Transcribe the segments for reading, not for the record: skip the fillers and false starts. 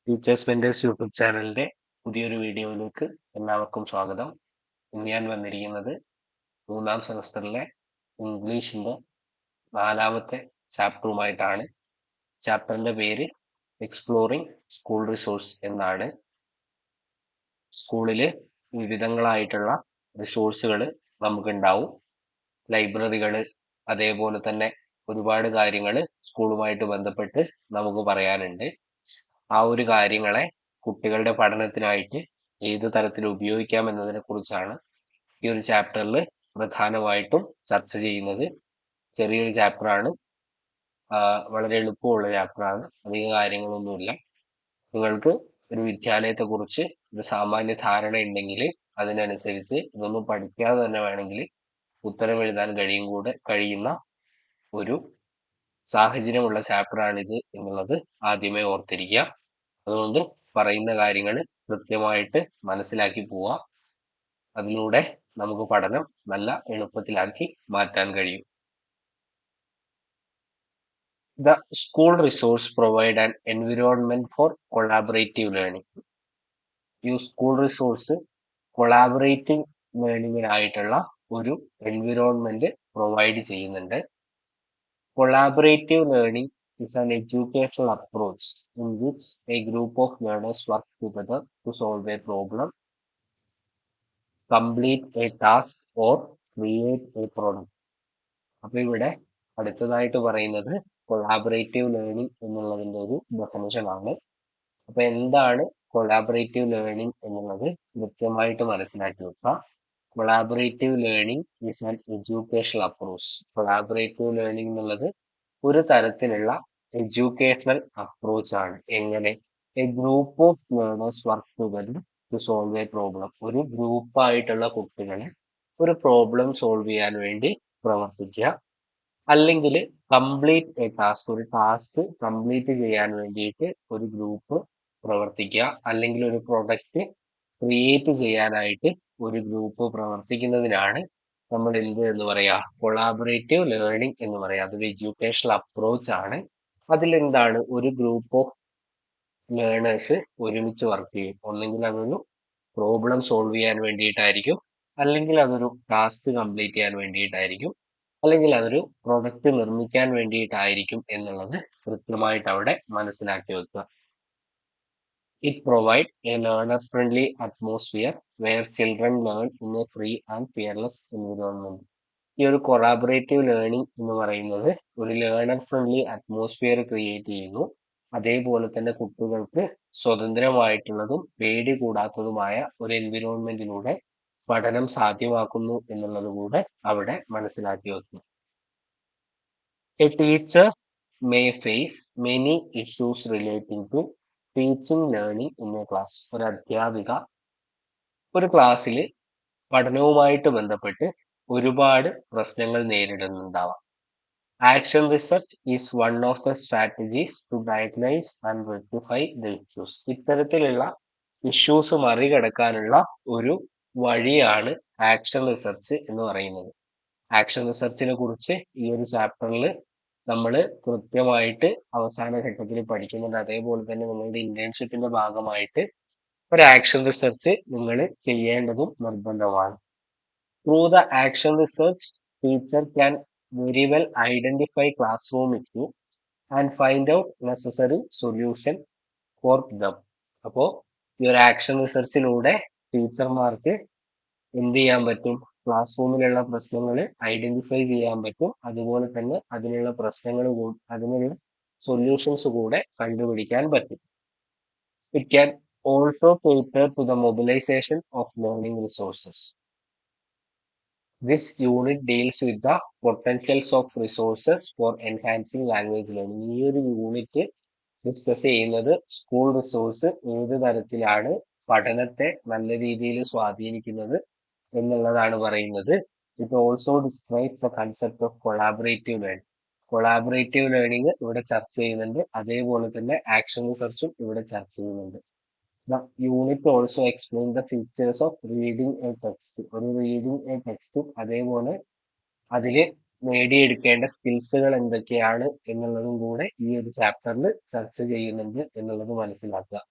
Teachers mentors YouTube ചാനലിന്റെ പുതിയൊരു വീഡിയോയിലേക്ക് എല്ലാവർക്കും സ്വാഗതം. ഇന്ന് ഞാൻ വന്നിരിക്കുന്നത് 3ാം സെമസ്റ്ററിലെ ഇംഗ്ലീഷിന്റെ 4ാമത്തെ ചാപ്റ്ററുമായിട്ടാണ്. ചാപ്റ്ററിന്റെ പേര് എക്സ്പ്ലോറിംഗ് സ്കൂൾ റിസോഴ്സ് എന്നാണ്. സ്കൂളില് വിവിധങ്ങളായിട്ടുള്ള റിസോഴ്സുകൾ നമുക്കുണ്ടാവും. ലൈബ്രറികൾ, അതേപോലെ തന്നെ ഒരുപാട് കാര്യങ്ങൾ സ്കൂളുമായിട്ട് ബന്ധപ്പെട്ട് നമുക്ക് പറയാനുണ്ട്. ആ ഒരു കാര്യങ്ങളെ കുട്ടികളുടെ പഠനത്തിനായിട്ട് ഏത് തരത്തിൽ ഉപയോഗിക്കാം എന്നതിനെ കുറിച്ചാണ് ഈ ഒരു ചാപ്റ്ററിൽ പ്രധാനമായിട്ടും ചർച്ച ചെയ്യുന്നത്. ചെറിയൊരു ചാപ്റ്ററാണ്, വളരെ എളുപ്പമുള്ള ചാപ്റ്ററാണ്, അധിക കാര്യങ്ങളൊന്നുമില്ല. നിങ്ങൾക്ക് ഒരു വിദ്യാലയത്തെ കുറിച്ച് ഒരു സാമാന്യ ധാരണ ഉണ്ടെങ്കിൽ അതിനനുസരിച്ച് ഇതൊന്നും പഠിക്കാതെ തന്നെ വേണമെങ്കിൽ ഉത്തരം എഴുതാൻ കഴിയുന്ന ഒരു സാഹചര്യമുള്ള ചാപ്റ്ററാണിത് എന്നുള്ളത് ആദ്യമേ ഓർത്തിരിക്കുക. അതുകൊണ്ട് പറയുന്ന കാര്യങ്ങൾ കൃത്യമായിട്ട് മനസ്സിലാക്കി പോവാം. അതിലൂടെ നമുക്ക് പഠനം നല്ല എളുപ്പത്തിലാക്കി മാറ്റാൻ കഴിയും. The school resource provide an environment for collaborative learning. ഈ സ്കൂൾ റിസോഴ്സ് കൊളാബറേറ്റീവ് ലേണിങ്ങിനായിട്ടുള്ള ഒരു എൻവിറോൺമെന്റ് പ്രൊവൈഡ് ചെയ്യുന്നുണ്ട്. Collaborative learning is an educational approach in which a group of learners work together to solve a problem, complete a task or create a product. അപ്പൊ ഇവിടെ അടുത്തതായിട്ട് പറയുന്നത് collaborative learning എന്നുള്ളതിന്റെ ഒരു definition ആണ്. അപ്പൊ എന്താണ് കൊളാബറേറ്റീവ് ലേണിംഗ് എന്നുള്ളത് കൃത്യമായിട്ട് മനസ്സിലാക്കി വെക്കുക. Collaborative learning is an educational approach. Collaborative learning എന്നുള്ളത് ഒരു തരത്തിലുള്ള എഡ്യൂക്കേഷണൽ അപ്രോച്ച് ആണ്. എങ്ങനെ? A group of learners work together to solve a problem. ഒരു ഗ്രൂപ്പായിട്ടുള്ള കുട്ടികളെ ഒരു പ്രോബ്ലം സോൾവ് ചെയ്യാൻ വേണ്ടി പ്രവർത്തിക്കുക. അല്ലെങ്കിൽ കംപ്ലീറ്റ് എ ടാസ്ക്, ഒരു ടാസ്ക് കംപ്ലീറ്റ് ചെയ്യാൻ വേണ്ടിയിട്ട് ഒരു ഗ്രൂപ്പ് പ്രവർത്തിക്കുക. അല്ലെങ്കിൽ ഒരു പ്രൊഡക്റ്റ് ക്രിയേറ്റ് ചെയ്യാനായിട്ട് ഒരു ഗ്രൂപ്പ് പ്രവർത്തിക്കുന്നതിനാണ് നമ്മൾ എന്ത് എന്ന് പറയാ? കൊളാബറേറ്റീവ് ലേണിംഗ് എന്ന് പറയാം. അതൊരു എഡ്യൂക്കേഷണൽ അപ്രോച്ച് ആണ്. അതിലെന്താണ്? ഒരു ഗ്രൂപ്പ് ഓഫ് ലേണേഴ്സ് ഒരുമിച്ച് വർക്ക് ചെയ്യും. ഒന്നെങ്കിൽ അതൊരു പ്രോബ്ലം സോൾവ് ചെയ്യാൻ വേണ്ടിയിട്ടായിരിക്കും, അല്ലെങ്കിൽ അതൊരു ടാസ്ക് കംപ്ലീറ്റ് ചെയ്യാൻ വേണ്ടിയിട്ടായിരിക്കും, അല്ലെങ്കിൽ അതൊരു പ്രൊഡക്റ്റ് നിർമ്മിക്കാൻ വേണ്ടിയിട്ടായിരിക്കും എന്നുള്ളത് കൃത്യമായിട്ട് അവിടെ മനസ്സിലാക്കി വെക്കുക. It provides a learner-friendly atmosphere where children learn in a free and fearless environment. ഈ ഒരു കൊളാബറേറ്റീവ് ലേണിംഗ് എന്ന് പറയുന്നത് ഒരു ലേണർ ഫ്രണ്ട്ലി അറ്റ്മോസ്ഫിയർ ക്രിയേറ്റ് ചെയ്യുന്നു. അതേപോലെ തന്നെ കുട്ടികൾക്ക് സ്വതന്ത്രമായിട്ടുള്ളതും പേടി കൂടാത്തതുമായ ഒരു എൻവിറോൺമെന്റിലൂടെ പഠനം സാധ്യമാക്കുന്നു എന്നുള്ളത് കൂടെ അവിടെ മനസ്സിലാക്കി വെക്കുന്നു. A teacher may face many issues relating to teaching learning in a class. ഒരു അധ്യാപിക ഒരു ക്ലാസ്സിൽ പഠനവുമായിട്ട് ബന്ധപ്പെട്ട് ഒരുപാട് പ്രശ്നങ്ങൾ നേരിടുന്നുണ്ടാവാം. Action research is one of the strategies to diagnose and rectify the issues. ഇത്തരത്തിലുള്ള ഇഷ്യൂസ് മറികടക്കാനുള്ള ഒരു വഴിയാണ് ആക്ഷൻ റിസർച്ച് എന്ന് പറയുന്നത്. ആക്ഷൻ റിസർച്ചിനെ കുറിച്ച് ഈ ഒരു ചാപ്റ്ററിൽ നമ്മൾ കൃത്യമായിട്ട് അവസാന ഘട്ടത്തിൽ പഠിക്കുന്നുണ്ട്. അതേപോലെ തന്നെ നിങ്ങളുടെ ഇന്റേൺഷിപ്പിന്റെ ഭാഗമായിട്ട് ഒരു ആക്ഷൻ റിസർച്ച് നിങ്ങൾ ചെയ്യേണ്ടതും നിർബന്ധമാണ്. Through the action research, teacher can very well identify classroom issue and find out necessary solution for them. അപ്പോൾ ഈ ഒരു ആക്ഷൻ റിസർച്ചിലൂടെ ടീച്ചർമാർക്ക് എന്ത് ചെയ്യാൻ പറ്റും? ക്ലാസ് റൂമിലുള്ള പ്രശ്നങ്ങൾ ഐഡന്റിഫൈ ചെയ്യാൻ പറ്റും. അതുപോലെ തന്നെ അതിനുള്ള അതിനുള്ള സൊല്യൂഷൻസ് കൂടെ കണ്ടുപിടിക്കാൻ പറ്റും. It can also cater to the mobilization of learning resources. This unit deals with the potentials of resources for enhancing language learning. ഈ ഒരു യൂണിറ്റ് ഡിസ്കസ് ചെയ്യുന്നത് സ്കൂൾ റിസോഴ്സ് ഏത് തരത്തിലാണ് പഠനത്തെ നല്ല രീതിയിൽ സ്വാധീനിക്കുന്നത് എന്നുള്ളതാണ് പറയുന്നത്. It also describes the concept of collaborative learning. Collaborative learning ഇവിടെ ചർച്ച ചെയ്യുന്നുണ്ട്. അതേപോലെ തന്നെ ആക്ഷൻ റിസർച്ചും ഇവിടെ ചർച്ച ചെയ്യുന്നുണ്ട്. The unit also explain the features of reading a text. ഒരു reading a text അതേപോലെ അതിൽ നേടിയെടുക്കേണ്ട സ്കിൽസുകൾ എന്തൊക്കെയാണ് എന്നുള്ളതും കൂടെ ഈ ഒരു ചാപ്റ്ററിൽ ചർച്ച ചെയ്യുന്നുണ്ട് എന്നുള്ളത് മനസ്സിലാക്കുക.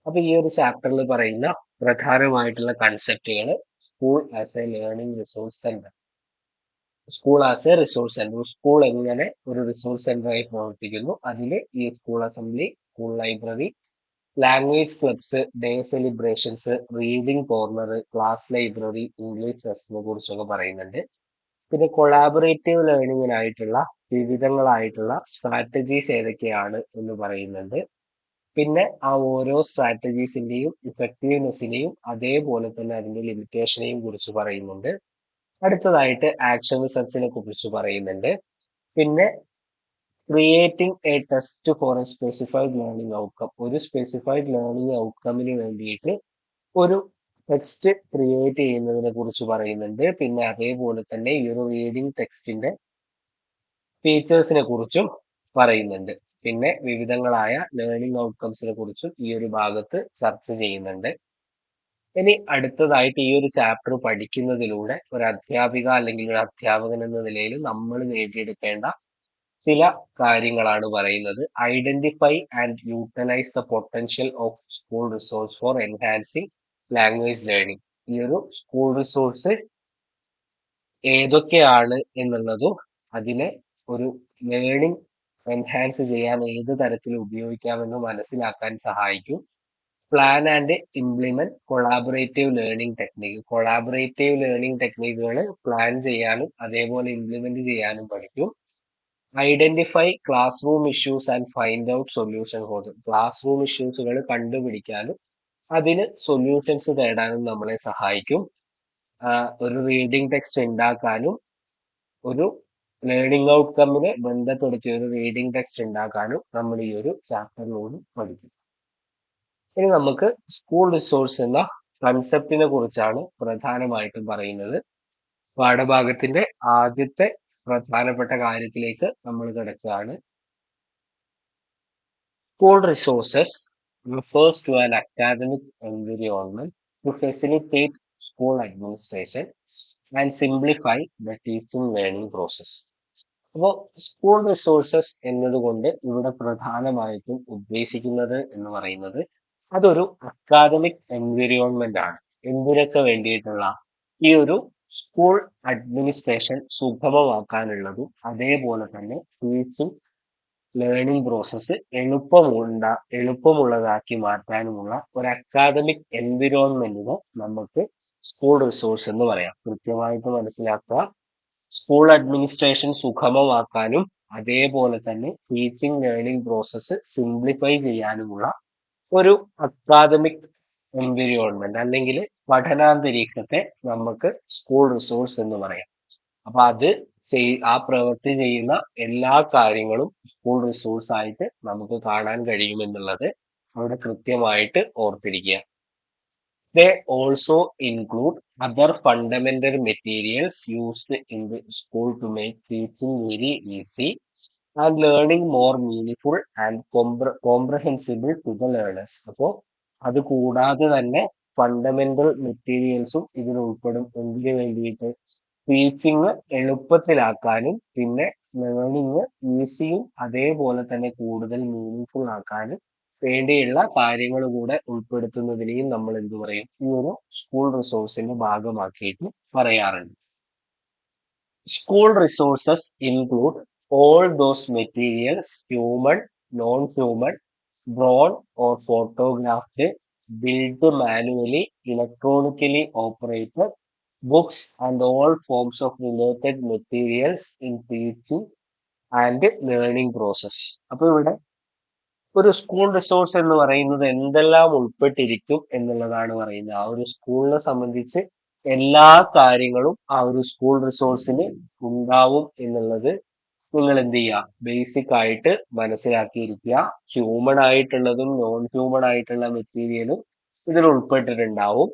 അപ്പൊ ഈ ഒരു ചാപ്റ്ററിൽ പറയുന്ന പ്രധാനമായിട്ടുള്ള കൺസെപ്റ്റുകൾ school as a learning resource centre. School as a resource centre. School എങ്ങനെ ഒരു റിസോഴ്സ് സെന്ററായി പ്രവർത്തിക്കുന്നു, അതിൽ ഈ school assembly, school library, language clubs, day celebrations, reading corner, class library, English ടെസ്റ്റിനെ കുറിച്ചൊക്കെ പറയുന്നുണ്ട്. പിന്നെ കൊളാബറേറ്റീവ് ലേണിങ്ങിനായിട്ടുള്ള വിവിധങ്ങളായിട്ടുള്ള സ്ട്രാറ്റജീസ് ഏതൊക്കെയാണ് എന്ന് പറയുന്നുണ്ട്. പിന്നെ ആ ഓരോ സ്ട്രാറ്റജീസിന്റെയും ഇഫക്റ്റീവ്നെസ്സിനെയും അതേപോലെ തന്നെ അതിന്റെ ലിമിറ്റേഷനെയും കുറിച്ച് പറയുന്നുണ്ട്. അടുത്തതായിട്ട് ആക്ഷൻ റിസർച്ചിനെ കുറിച്ച് പറയുന്നുണ്ട്. പിന്നെ creating A test for a specified learning outcome. ഒരു സ്പെസിഫൈഡ് ലേണിംഗ് ഔട്ട്കമിന് വേണ്ടിയിട്ട് ഒരു ടെക്സ്റ്റ് ക്രിയേറ്റ് ചെയ്യുന്നതിനെ കുറിച്ച് പറയുന്നുണ്ട്. പിന്നെ അതേപോലെ തന്നെ ഈ ഒരു റീഡിംഗ് ടെക്സ്റ്റിന്റെ ഫീച്ചേഴ്സിനെ കുറിച്ചും പറയുന്നുണ്ട്. പിന്നെ വിവിധങ്ങളായ ലേണിംഗ് ഔട്ട്കംസിനെ കുറിച്ചും ഈ ഒരു ഭാഗത്ത് ചർച്ച ചെയ്യുന്നുണ്ട്. ഇനി അടുത്തതായിട്ട് ഈ ഒരു ചാപ്റ്റർ പഠിക്കുന്നതിലൂടെ ഒരു അധ്യാപിക അല്ലെങ്കിൽ ഒരു അധ്യാപകൻ എന്ന നിലയിൽ നമ്മൾ നേടിയെടുക്കേണ്ട ചില കാര്യങ്ങളാണ് പറയുന്നത്. Identify and utilise the potential of school resource for enhancing language learning. ഈ ഒരു സ്കൂൾ റിസോഴ്സ് ഏതൊക്കെയാണ് എന്നുള്ളതും അതിനെ ഒരു ലേണിംഗ് എൻഹാൻസ് ചെയ്യാൻ ഏത് തരത്തിൽ ഉപയോഗിക്കാമെന്ന് മനസ്സിലാക്കാൻ സഹായിക്കും. Plan and implement collaborative learning technique. Collaborative learning ടെക്നിക്കുകൾ പ്ലാൻ ചെയ്യാനും അതേപോലെ ഇംപ്ലിമെന്റ് ചെയ്യാനും പഠിക്കും. Identify classroom issues and find out solution for them. Classroom ഇഷ്യൂസുകൾ കണ്ടുപിടിക്കാനും അതിന് സൊല്യൂഷൻസ് തേടാനും നമ്മളെ സഹായിക്കും. ഒരു റീഡിംഗ് ടെക്സ്റ്റ് ഉണ്ടാക്കാനും ഒരു ലേണിംഗ് ഔട്ട്കമ്മിനെ ബന്ധപ്പെടുത്തിയ ഒരു റീഡിംഗ് ടെക്സ്റ്റ് ഉണ്ടാക്കാനും നമ്മൾ ഈ ഒരു ചാപ്റ്ററിലൂടെ പഠിക്കും. ഇനി നമുക്ക് സ്കൂൾ റിസോഴ്സ് എന്ന കൺസെപ്റ്റിനെ കുറിച്ചാണ് പ്രധാനമായിട്ടും പറയുന്നത്. പാഠഭാഗത്തിന്റെ ആദ്യത്തെ പ്രധാനപ്പെട്ട കാര്യത്തിലേക്ക് നമ്മൾ കിടക്കുകയാണ്. School resources refers to an academic environment to facilitate school administration and simplify the teaching learning process. അപ്പോൾ സ്കൂൾ റിസോഴ്സസ് എന്നതുകൊണ്ട് ഇവിടെ പ്രധാനമായിട്ടും ഉദ്ദേശിക്കുന്നത് എന്ന് പറയുന്നത് അതൊരു അക്കാദമിക് എൻവിറോൺമെന്റ് ആണ്. എന്തിനൊക്കെ വേണ്ടിയിട്ടുള്ള? ഈ ഒരു സ്കൂൾ അഡ്മിനിസ്ട്രേഷൻ സുഗമമാക്കാനുള്ളതും അതേപോലെ തന്നെ ടീച്ചിങ് ലേണിംഗ് പ്രോസസ്സ് എളുപ്പമുള്ളതാക്കി മാറ്റാനുമുള്ള ഒരു അക്കാദമിക് എൻവിറോൺമെന്റിന് നമുക്ക് സ്കൂൾ റിസോഴ്സ് എന്ന് പറയാം. കൃത്യമായിട്ട് മനസ്സിലാക്കുക. സ്കൂൾ അഡ്മിനിസ്ട്രേഷൻ സുഗമമാക്കാനും അതേപോലെ തന്നെ ടീച്ചിങ് ലേണിംഗ് പ്രോസസ്സ് സിംപ്ലിഫൈ ചെയ്യാനുമുള്ള ഒരു അക്കാദമിക് എൻവിറോൺമെന്റ് അല്ലെങ്കിൽ പഠനാന്തരീക്ഷത്തെ നമുക്ക് സ്കൂൾ റിസോഴ്സ് എന്ന് പറയാം. അപ്പൊ അത് ആ പ്രവൃത്തി ചെയ്യുന്ന എല്ലാ കാര്യങ്ങളും സ്കൂൾ റിസോഴ്സ് ആയിട്ട് നമുക്ക് കാണാൻ കഴിയുമെന്നുള്ളത് അവിടെ കൃത്യമായിട്ട് ഓർത്തിരിക്കുക. They also include other fundamental materials used in the school to make teaching very easy and learning more meaningful and comprehensible to the learners. അപ്പോൾ അത് കൂടാതെ തന്നെ ഫണ്ടമെന്റൽ മെറ്റീരിയൽസും ഇതിൽ ഉൾപ്പെടും. എന്തിനു വേണ്ടിയിട്ട്? ടീച്ചിങ് എളുപ്പത്തിലാക്കാനും പിന്നെ ലേണിങ് ഈസിയും അതേപോലെ തന്നെ കൂടുതൽ മീനിങ്ഫുൾ ആക്കാനും വേണ്ടിയുള്ള കാര്യങ്ങൾ കൂടെ ഉൾപ്പെടുത്തുന്നതിനെയും നമ്മൾ എന്ത് പറയും? ഈ ഒരു സ്കൂൾ റിസോഴ്സിന്റെ ഭാഗമാക്കിയിട്ട് പറയാറുണ്ട്. School resources include all those materials, human, non-human, drawn or photographed, built manually, electronically operated, books and all forms of related materials in teaching and learning process. അപ്പൊ ഇവിടെ ഒരു സ്കൂൾ റിസോഴ്സ് എന്ന് പറയുന്നത് എന്തെല്ലാം ഉൾപ്പെട്ടിരിക്കും എന്നുള്ളതാണ് പറയുന്നത്. ആ ഒരു സ്കൂളിനെ സംബന്ധിച്ച് എല്ലാ കാര്യങ്ങളും ആ ഒരു സ്കൂൾ റിസോഴ്സിന് ഉണ്ടാവും എന്നുള്ളത് നിങ്ങൾ എന്ത് ചെയ്യുക? ബേസിക് ആയിട്ട് മനസ്സിലാക്കിയിരിക്കുക. ഹ്യൂമൺ ആയിട്ടുള്ളതും നോൺ ഹ്യൂമൺ ആയിട്ടുള്ള മെറ്റീരിയലും ഇതിൽ ഉൾപ്പെട്ടിട്ടുണ്ടാവും.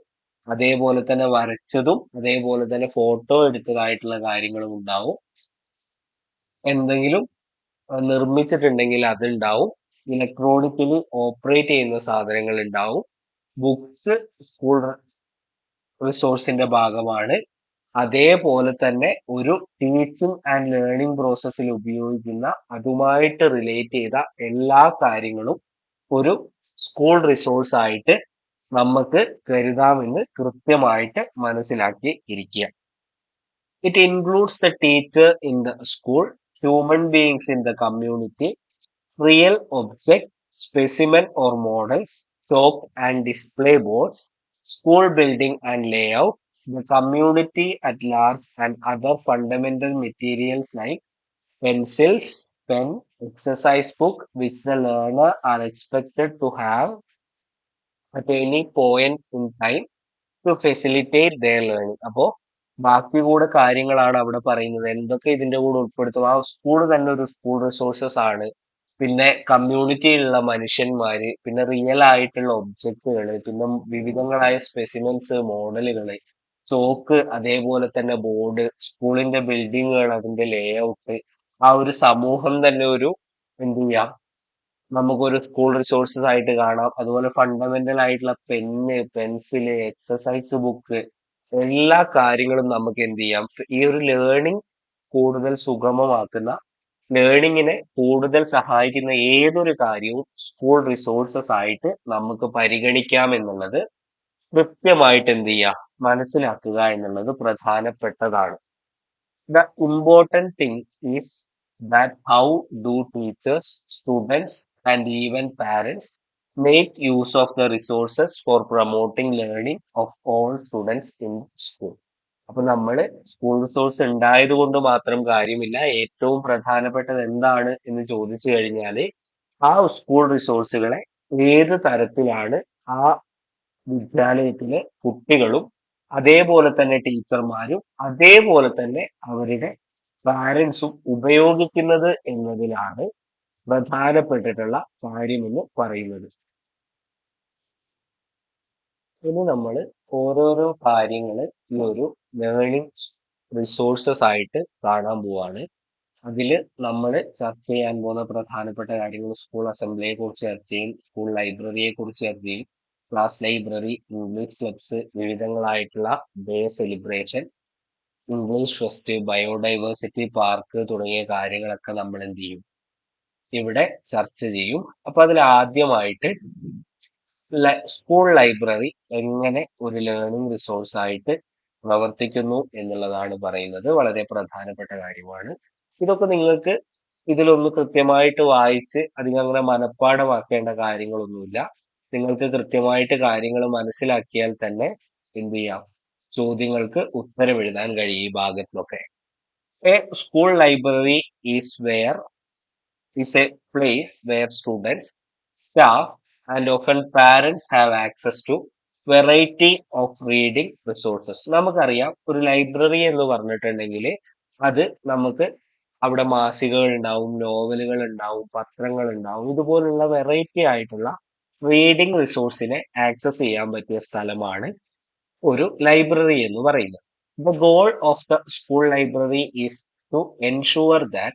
അതേപോലെ തന്നെ വരച്ചതും അതേപോലെ തന്നെ ഫോട്ടോ എടുത്തതായിട്ടുള്ള കാര്യങ്ങളും ഉണ്ടാവും. എന്തെങ്കിലും നിർമ്മിച്ചിട്ടുണ്ടെങ്കിൽ അതുണ്ടാവും. ഇലക്ട്രോണിക്കലി ഓപ്പറേറ്റ് ചെയ്യുന്ന സാധനങ്ങൾ ഉണ്ടാവും. ബുക്സ് സ്കൂൾ റിസോഴ്സിന്റെ ഭാഗമാണ്. അതേപോലെ തന്നെ ഒരു ടീച്ചിങ് ആൻഡ് ലേണിംഗ് പ്രോസസ്സിൽ ഉപയോഗിക്കുന്ന അതുമായിട്ട് റിലേറ്റ് ചെയ്ത എല്ലാ കാര്യങ്ങളും ഒരു സ്കൂൾ റിസോഴ്സ് ആയിട്ട് നമുക്ക് കരുതാമെന്ന് കൃത്യമായിട്ട് മനസ്സിലാക്കി ഇരിക്കുക. It includes the teacher in the school, human beings in the community, real object, specimen or models, chalk and display boards, school building and layout, the community at large, and other fundamental materials like pencils, pen, exercise book, which the learner are expected to have at any point in time to facilitate their learning. അപ്പോ ബാക്കി കൂടെ കാര്യങ്ങളാണ് അവിടെ പറയുന്നത്. എന്തൊക്കെ ഇതിന്റെ കൂടെ ഉൾപ്പെടുത്തും? ആ സ്കൂൾ തന്നെ ഒരു സ്കൂൾ റിസോഴ്സസ് ആണ്. പിന്നെ കമ്മ്യൂണിറ്റിയിലുള്ള മനുഷ്യന്മാര്, പിന്നെ റിയൽ ആയിട്ടുള്ള ഒബ്ജക്റ്റുകള്, പിന്നെ വിവിധങ്ങളായ സ്പെസിമെൻസ്, മോഡലുകള്, ചോക്ക്, അതേപോലെ തന്നെ ബോർഡ്, സ്കൂളിന്റെ ബിൽഡിങ്ങുകൾ, അതിന്റെ ലേ ഔട്ട്, ആ ഒരു സമൂഹം തന്നെ ഒരു എന്ത് ചെയ്യാം, നമുക്കൊരു സ്കൂൾ റിസോഴ്സസ് ആയിട്ട് കാണാം. അതുപോലെ ഫണ്ടമെന്റൽ ആയിട്ടുള്ള പെന്ന്, പെൻസില്, എക്സസൈസ് ബുക്ക്, എല്ലാ കാര്യങ്ങളും നമുക്ക് എന്ത് ചെയ്യാം, ഈ ഒരു ലേണിംഗ് കൂടുതൽ സുഗമമാക്കുന്ന, ലേണിങ്ങിനെ കൂടുതൽ സഹായിക്കുന്ന ഏതൊരു കാര്യവും സ്കൂൾ റിസോഴ്സസ് ആയിട്ട് നമുക്ക് പരിഗണിക്കാം എന്നുള്ളത് കൃത്യമായിട്ട് എന്ത് ചെയ്യുക, മനസ്സിലാക്കുക എന്നുള്ളത് പ്രധാനപ്പെട്ടതാണ്. The important thing is that how do teachers, students, and even parents make use of the resources for promoting learning of all students in school. അപ്പൊ നമ്മള് സ്കൂൾ റിസോഴ്സ് ഉണ്ടായത് കൊണ്ട് മാത്രം കാര്യമില്ല. ഏറ്റവും പ്രധാനപ്പെട്ടത് എന്താണ് എന്ന് ചോദിച്ചു കഴിഞ്ഞാല് ആ സ്കൂൾ റിസോഴ്സുകളെ ഏത് തരത്തിലാണ് ആ വിദ്യാലയത്തിലെ കുട്ടികളും അതേപോലെ തന്നെ ടീച്ചർമാരും അതേപോലെ തന്നെ അവരുടെ പാരൻസും ഉപയോഗിക്കുന്നത് എന്നതിലാണ് പ്രധാനപ്പെട്ടിട്ടുള്ള കാര്യമെന്ന് പറയുന്നത്. ഇനി നമ്മൾ ഓരോരോ കാര്യങ്ങള് ഈ ഒരു ലേണിംഗ് റിസോഴ്സസ് ആയിട്ട് കാണാൻ പോവാണ്. അതില് നമ്മൾ ചർച്ച ചെയ്യാൻ പോകുന്ന പ്രധാനപ്പെട്ട കാര്യങ്ങൾ സ്കൂൾ അസംബ്ലിയെ കുറിച്ച് ചർച്ച ചെയ്യും, സ്കൂൾ ലൈബ്രറിയെ കുറിച്ച് ചർച്ച ചെയ്യും, ക്ലാസ് ലൈബ്രറി, ഇംഗ്ലീഷ് ക്ലബ്സ്, വിവിധങ്ങളായിട്ടുള്ള day celebration, English fest, biodiversity park തുടങ്ങിയ കാര്യങ്ങളൊക്കെ നമ്മൾ എന്ത് ചെയ്യും, ഇവിടെ ചർച്ച ചെയ്യും. അപ്പൊ അതിൽ ആദ്യമായിട്ട് സ്കൂൾ ലൈബ്രറി എങ്ങനെ ഒരു ലേണിംഗ് റിസോഴ്സ് ആയിട്ട് പ്രവർത്തിക്കുന്നു എന്നുള്ളതാണ് പറയുന്നത്. വളരെ പ്രധാനപ്പെട്ട കാര്യമാണ്. ഇതൊക്കെ നിങ്ങൾക്ക് ഇതിലൊന്ന് കൃത്യമായിട്ട് വായിച്ച് അധികം അങ്ങനെ മനഃപ്പാഠമാക്കേണ്ട കാര്യങ്ങളൊന്നുമില്ല. നിങ്ങൾക്ക് കൃത്യമായിട്ട് കാര്യങ്ങൾ മനസ്സിലാക്കിയാൽ തന്നെ എന്ത് ചെയ്യാം, ചോദ്യങ്ങൾക്ക് ഉത്തരം എഴുതാൻ കഴിയും ഈ ഭാഗത്തിലൊക്കെ. A school library is where is a place where students, staff, and often parents have access to variety of reading resources. നമുക്കറിയാം ഒരു ലൈബ്രറി എന്ന് പറഞ്ഞിട്ടുണ്ടെങ്കിൽ അത് നമുക്ക് അവിടെ മാസികകൾ ഉണ്ടാവും, നോവലുകൾ ഉണ്ടാവും, പത്രങ്ങൾ ഉണ്ടാവും, ഇതുപോലുള്ള വെറൈറ്റി ആയിട്ടുള്ള റീഡിംഗ് റിസോഴ്സിനെ ആക്സസ് ചെയ്യാൻ പറ്റിയ സ്ഥലമാണ് ഒരു ലൈബ്രറി എന്ന് പറയുന്നത്. The goal of the school library is to ensure that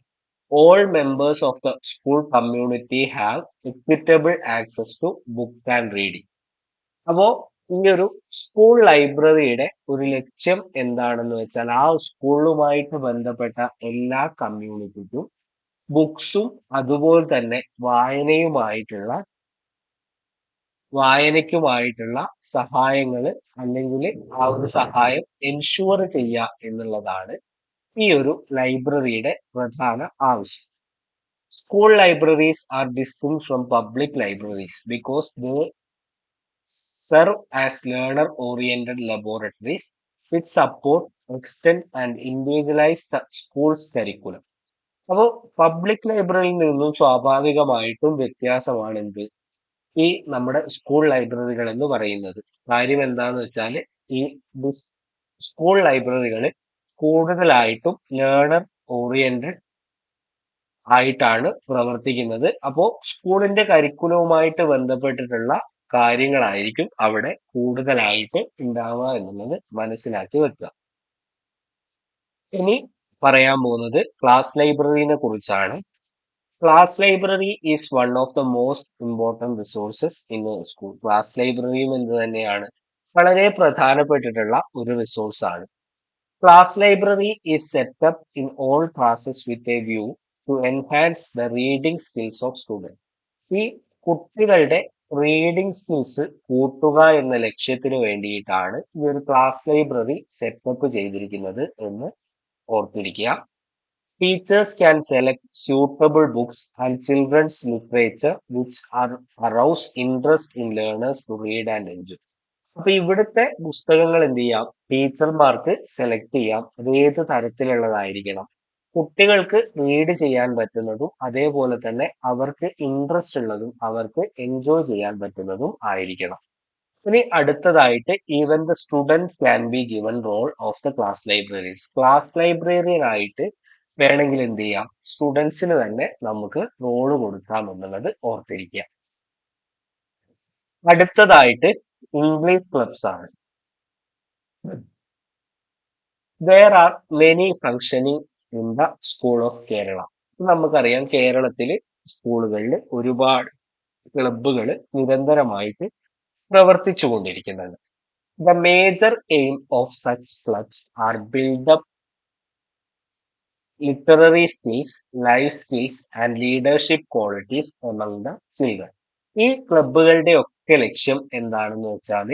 all members of the school community have equitable access to book and reading. അപ്പോ ഈ ഒരു സ്കൂൾ ലൈബ്രറിയുടെ ഒരു ലക്ഷ്യം എന്താണെന്ന് വെച്ചാൽ ആ സ്കൂളുമായിട്ട് ബന്ധപ്പെട്ട എല്ലാ കമ്മ്യൂണിറ്റിക്കും ബുക്സും അതുപോലെ തന്നെ വായനയ്ക്കുമായിട്ടുള്ള സഹായങ്ങൾ, അല്ലെങ്കിൽ ആ ഒരു സഹായം എൻഷുവർ ചെയ്യുക എന്നുള്ളതാണ് ഈ ഒരു ലൈബ്രറിയുടെ പ്രധാന ആവശ്യം. School libraries are distinct from public libraries because they serve as learner-oriented laboratories which support, extend, and individualize the school's curriculum. അപ്പോൾ പബ്ലിക് ലൈബ്രറിയിൽ നിന്നും സ്വാഭാവികമായിട്ടും വ്യത്യാസമാണ് എന്ത്, ഈ നമ്മുടെ സ്കൂൾ ലൈബ്രറികൾ എന്ന് പറയുന്നത്. കാര്യം എന്താന്ന് വെച്ചാൽ ഈ സ്കൂൾ ലൈബ്രറികൾ കൂടുതലായിട്ടും ലേണർ ഓറിയന്റഡ് ആയിട്ടാണ് പ്രവർത്തിക്കുന്നത്. അപ്പോ സ്കൂളിന്റെ കരിക്കുലവുമായിട്ട് ബന്ധപ്പെട്ടിട്ടുള്ള കാര്യങ്ങളായിരിക്കും അവിടെ കൂടുതലായിട്ട് ഉണ്ടാവുക എന്നുള്ളത് മനസ്സിലാക്കി വെക്കുക. ഇനി പറയാൻ പോകുന്നത് ക്ലാസ് ലൈബ്രറിനെ കുറിച്ചാണ്. Class library is one of the most important resources in school. Class ലൈബ്രറിയും എന്ത് തന്നെയാണ്, വളരെ പ്രധാനപ്പെട്ടിട്ടുള്ള ഒരു റിസോഴ്സ് ആണ്. Class library is set up in all classes with a view to enhance the reading skills of students. ഈ കുട്ടികളുടെ reading skills കൂട്ടുക എന്ന ലക്ഷ്യത്തിന് വേണ്ടിയിട്ടാണ് ഈ ഒരു ക്ലാസ് ലൈബ്രറി സെറ്റപ്പ് ചെയ്തിരിക്കുന്നത് എന്ന് ഓർത്തിരിക്കുക. Teachers can select suitable books and children's literature which are arouse interest in learners to read and enjoy. അപ്പൊ ഇവിടുത്തെ പുസ്തകങ്ങൾ എന്ത് ചെയ്യാം? ടീച്ചർമാർക്ക് സെലക്ട് ചെയ്യാം. അത് ഏത് തരത്തിലുള്ളതായിരിക്കണം? കുട്ടികൾക്ക് റീഡ് ചെയ്യാൻ പറ്റുന്നതും അതേപോലെ തന്നെ അവർക്ക് ഇൻട്രസ്റ്റ് ഉള്ളതും അവർക്ക് എൻജോയ് ചെയ്യാൻ പറ്റുന്നതും ആയിരിക്കണം. ഇനി അടുത്തതായിട്ട് even the student can be given role of the class libraries. Class librarian ആയിട്ട് വേണമെങ്കിൽ എന്ത് ചെയ്യാം? സ്റ്റുഡൻസിന് തന്നെ നമുക്ക് റോള് കൊടുക്കാം എന്നുള്ളത് ഓർത്തിരിക്കുക. അടുത്തതായിട്ട് ഇംഗ്ലീഷ് ക്ലബ്സ് ആണ്. There are many functioning in the school of Kerala. നമുക്കറിയാം കേരളത്തില് സ്കൂളുകളിൽ ഒരുപാട് ക്ലബ്ബുകൾ നിരന്തരമായിട്ട് പ്രവർത്തിച്ചു കൊണ്ടിരിക്കുന്നുണ്ട്. The major aim of such clubs are build up literary skills, life skills and leadership qualities among the children. ഈ ക്ലബ്ബുകളുടെ ഒക്കെ ലക്ഷ്യം എന്താണെന്ന് വെച്ചാൽ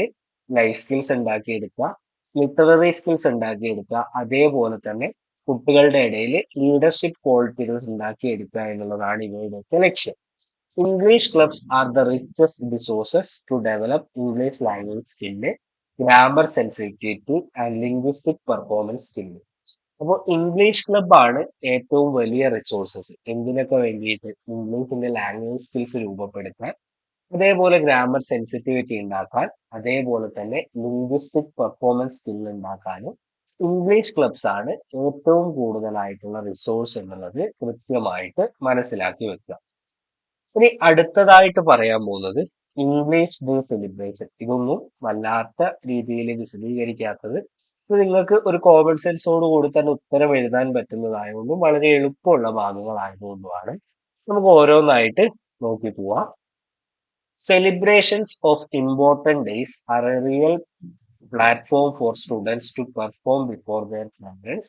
ലൈഫ് സ്കിൽസ് ഉണ്ടാക്കിയെടുക്കുക, ലിറ്റററി സ്കിൽസ് ഉണ്ടാക്കിയെടുക്കുക, അതേപോലെ തന്നെ കുട്ടികളുടെ ഇടയിൽ ലീഡർഷിപ്പ് ക്വാളിറ്റികൾസ് ഉണ്ടാക്കിയെടുക്കുക എന്നുള്ളതാണ് ഇവയുടെയൊക്കെ ലക്ഷ്യം. English clubs are the richest resources to develop English language skill, grammar sensitivity and linguistic performance skill. അപ്പോൾ ഇംഗ്ലീഷ് ക്ലബ്ബാണ് ഏറ്റവും വലിയ റിസോഴ്സസ് എന്തിനൊക്കെ വേണ്ടിയിട്ട്? ഇംഗ്ലീഷിന്റെ ലാംഗ്വേജ് സ്കിൽസ് രൂപപ്പെടുത്താൻ, അതേപോലെ ഗ്രാമർ സെൻസിറ്റിവിറ്റി ഉണ്ടാക്കാൻ, അതേപോലെ തന്നെ ലിംഗ്വിസ്റ്റിക് പെർഫോമൻസ് സ്കിൽ ഉണ്ടാക്കാനും ഇംഗ്ലീഷ് ക്ലബ്സ് ആണ് ഏറ്റവും കൂടുതലായിട്ടുള്ള റിസോഴ്സ് എന്നുള്ളത് കൃത്യമായിട്ട് മനസ്സിലാക്കി വെക്കുക. ഇനി അടുത്തതായിട്ട് പറയാൻ പോകുന്നത് ഇംഗ്ലീഷ് ഡേ സെലിബ്രേഷൻ. ഇതൊന്നും വല്ലാത്ത രീതിയിൽ വിശദീകരിക്കാത്തത് ഇത് നിങ്ങൾക്ക് ഒരു കോമൺ സെൻസോട് കൂടി തന്നെ ഉത്തരം എഴുതാൻ പറ്റുന്നതായതുകൊണ്ടും വളരെ എളുപ്പമുള്ള ഭാഗങ്ങളായതുകൊണ്ടുമാണ്. നമുക്ക് ഓരോന്നായിട്ട് നോക്കി പോവാം. Celebrations of important days are a real platform for students to perform before their parents,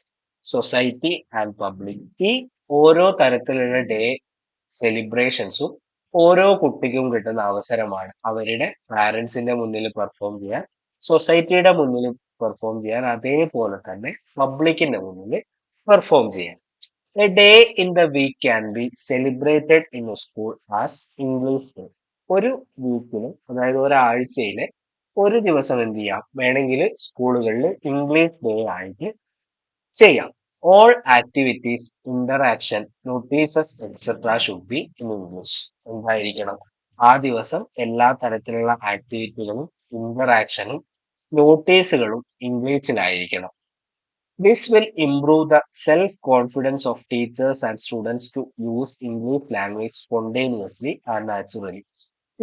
society and public. ഈ ഓരോ തരത്തിലുള്ള ഡേ സെലിബ്രേഷൻസും ഓരോ കുട്ടിക്കും കിട്ടുന്ന അവസരമാണ് അവരുടെ പാരന്റ്സിന്റെ മുന്നിൽ പെർഫോം ചെയ്യാൻ, സൊസൈറ്റിയുടെ മുന്നിൽ പെർഫോം ചെയ്യാൻ, അതേപോലെ തന്നെ പബ്ലിക്കിന്റെ മുന്നിൽ പെർഫോം ചെയ്യാൻ. A day in the week can be celebrated in a school as English Day. ഒരു വീക്കില്, അതായത് ഒരാഴ്ചയിലെ ഒരു ദിവസം എന്ത് ചെയ്യാം? വേണമെങ്കിൽ സ്കൂളുകളിൽ ഇംഗ്ലീഷ് ഡേ ആയിട്ട് ചെയ്യാം. All activities, interaction, notices etcetera should be in English. എന്തായിരിക്കണം? ആ ദിവസം എല്ലാ തരത്തിലുള്ള ആക്ടിവിറ്റികളും ഇന്ററാക്ഷനും നോട്ടീസുകളും ഇംഗ്ലീഷിലായിരിക്കണം. This will improve the self-confidence of teachers and students to use English language spontaneously and naturally.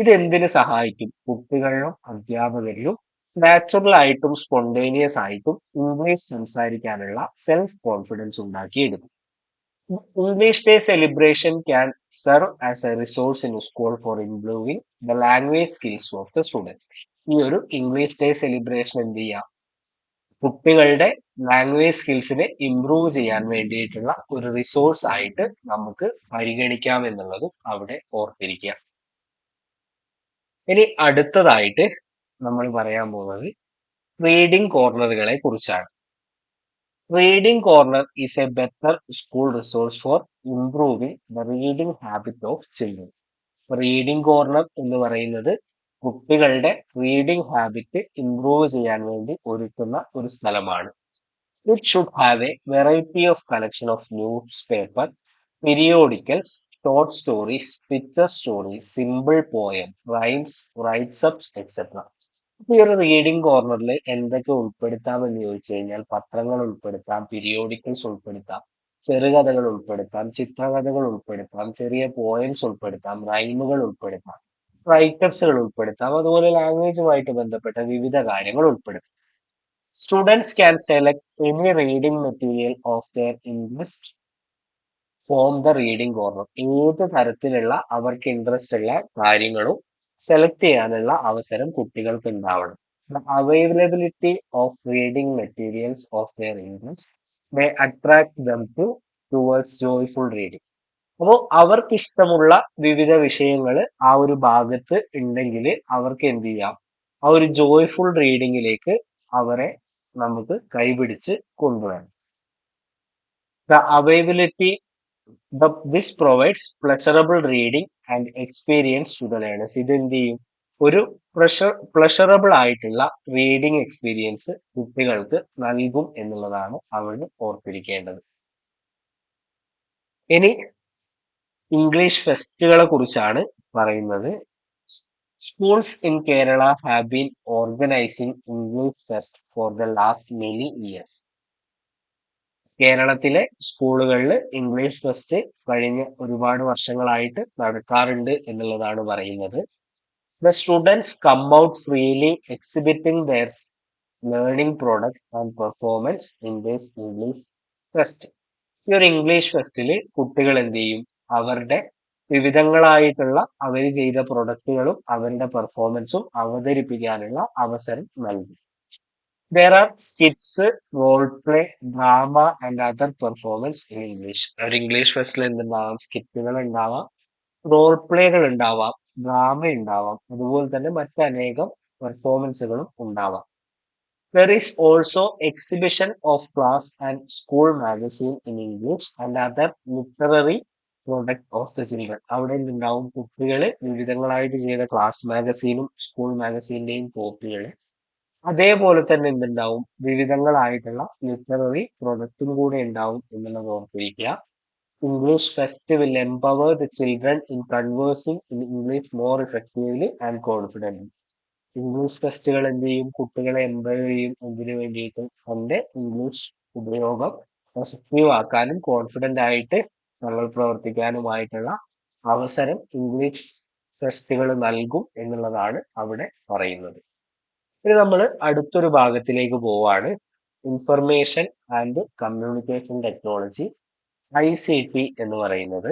ഇത് എന്തിനു സഹായിക്കും? കുട്ടികളിലും അധ്യാപകരിലും നാച്ചുറൽ ആയിട്ടും സ്പോണ്ടേനിയസ് ആയിട്ടും ഇംഗ്ലീഷ് സംസാരിക്കാനുള്ള സെൽഫ് കോൺഫിഡൻസ് ഉണ്ടാക്കിയെടുക്കും. English day celebration can serve as a resource in school for improving the language skills of the students. ഈ ഒരു ഇംഗ്ലീഷ് ഡേ സെലിബ്രേഷൻ എന്ത് ചെയ്യാം? കുട്ടികളുടെ ലാംഗ്വേജ് സ്കിൽസിനെ ഇംപ്രൂവ് ചെയ്യാൻ വേണ്ടിയിട്ടുള്ള ഒരു റിസോഴ്സ് ആയിട്ട് നമുക്ക് പരിഗണിക്കാം എന്നുള്ളതും അവിടെ ഓർത്തിരിക്കുക. ഇനി അടുത്തതായിട്ട് നമ്മൾ പറയാൻ പോകുന്നത് റീഡിംഗ് കോർണറുകളെ കുറിച്ചാണ്. Reading corner is A better school resource four improving the reading habit of children. Reading corner എന്ന് പറയുന്നത് കുട്ടികളുടെ റീഡിംഗ് ഹാബിറ്റ് ഇംപ്രൂവ് ചെയ്യാൻ വേണ്ടി ഒരുക്കുന്ന ഒരു സ്ഥലമാണ്. It should have a variety of collection of newspaper, periodicals, short stories, picture stories, simple poem, rhymes, write-ups, etc. ഈ ഒരു റീഡിംഗ് കോർണറിൽ എന്തൊക്കെ ഉൾപ്പെടുത്താമെന്ന് ചോദിച്ചു കഴിഞ്ഞാൽ പത്രങ്ങൾ ഉൾപ്പെടുത്താം, പീരിയോഡിക്കൽസ് ഉൾപ്പെടുത്താം, ചെറുകഥകൾ ഉൾപ്പെടുത്താം, ചിത്രകഥകൾ ഉൾപ്പെടുത്താം, ചെറിയ പോയംസ് ഉൾപ്പെടുത്താം, റൈമുകൾ ഉൾപ്പെടുത്താം, റൈറ്റപ്സുകൾ ഉൾപ്പെടുത്താം, അതുപോലെ ലാംഗ്വേജുമായിട്ട് ബന്ധപ്പെട്ട വിവിധ കാര്യങ്ങൾ ഉൾപ്പെടുത്താം. Students can select any reading material of their interest from the reading corner. ഏത് തരത്തിലുള്ള അവർക്ക് ഇൻട്രസ്റ്റ് ഉള്ള കാര്യങ്ങളും സെലക്ട് ചെയ്യാനുള്ള അവസരം കുട്ടികൾക്ക് ഉണ്ടാവണം. The availability of reading materials of their interest may attract them towards joyful reading. അപ്പോ അവർക്കിഷ്ടമുള്ള വിവിധ വിഷയങ്ങൾ ആ ഒരു ഭാഗത്ത് ഉണ്ടെങ്കിൽ അവർക്ക് എന്ത് ചെയ്യാം, ആ ഒരു ജോയ്ഫുൾ റീഡിങ്ങിലേക്ക് അവരെ നമുക്ക് കൈപിടിച്ച് കൊണ്ടുവരാം. The availability this provides pleasurable reading and experience to the learners. ഇത് എന്ത് ചെയ്യും, ഒരു പ്ലഷറബിൾ ആയിട്ടുള്ള റീഡിംഗ് എക്സ്പീരിയൻസ് കുട്ടികൾക്ക് നൽകും എന്നുള്ളതാണ് അവർ ഓർത്തിരിക്കേണ്ടത്. ഇനി ഇംഗ്ലീഷ് ഫെസ്റ്റുകളെ കുറിച്ചാണ് പറയുന്നത്. Schools in Kerala have been organising English fest for the last many years. കേരളത്തിലെ സ്കൂളുകളിൽ ഇംഗ്ലീഷ് ഫെസ്റ്റ് കഴിഞ്ഞ ഒരുപാട് വർഷങ്ങളായിട്ട് നടക്കാറുണ്ട് എന്നുള്ളതാണ് പറയുന്നത്. The students come out freely exhibiting their learning product and performance in this English fest. ഈ ഒരു ഇംഗ്ലീഷ് ഫെസ്റ്റിൽ കുട്ടികൾ എന്ത് ചെയ്യും, അവരുടെ വിവിധങ്ങളായിട്ടുള്ള അവർ ചെയ്ത പ്രൊഡക്റ്റുകളും അവരുടെ പെർഫോമൻസും അവതരിപ്പിക്കാനുള്ള അവസരം നൽകും. There are skits, role play, drama and other performance in English. ഒരു ഇംഗ്ലീഷ് ഫെസ്റ്റിൽ എന്തുണ്ടാവാം, സ്കിറ്റുകൾ ഉണ്ടാവാം, റോൾ പ്ലേകൾ ഉണ്ടാവാം, ഡ്രാമ ഉണ്ടാവാം, അതുപോലെ തന്നെ മറ്റനേകം പെർഫോമൻസുകളും ഉണ്ടാവാം. There is also exhibition of class and school magazine in English and other literary product of the children. അവിടെ ഉണ്ടാവും കുട്ടികൾ വിവിധങ്ങളായിട്ട് ചെയ്ത ക്ലാസ് മാഗസീനും സ്കൂൾ മാഗസീന്റെയും കോപ്പികൾ. അതേപോലെ തന്നെ എന്തുണ്ടാവും, വിവിധങ്ങളായിട്ടുള്ള ലിറ്റററി പ്രൊഡക്റ്റും കൂടെ ഉണ്ടാവും എന്നുള്ളത് ഓർത്തിരിക്കുക. English fest will empower the children in conversing in English more effectively and confident. English ഫെസ്റ്റുകൾ എന്ത് ചെയ്യും, കുട്ടികളെ എംപവർ ചെയ്യും എന്തിനു വേണ്ടിയിട്ട്, തന്റെ ഇംഗ്ലീഷ് ഉപയോഗം പോസിറ്റീവ് ആക്കാനും കോൺഫിഡന്റ് ആയിട്ട് നമ്മൾ പ്രവർത്തിക്കാനുമായിട്ടുള്ള അവസരം ഇംഗ്ലീഷ് ഫെസ്റ്റുകൾ നൽകും എന്നുള്ളതാണ് അവിടെ പറയുന്നത്. ഇനി നമ്മൾ അടുത്തൊരു ഭാഗത്തിലേക്ക് പോവാണ്, information and communication technology, ICT എന്ന് പറയുന്നത്.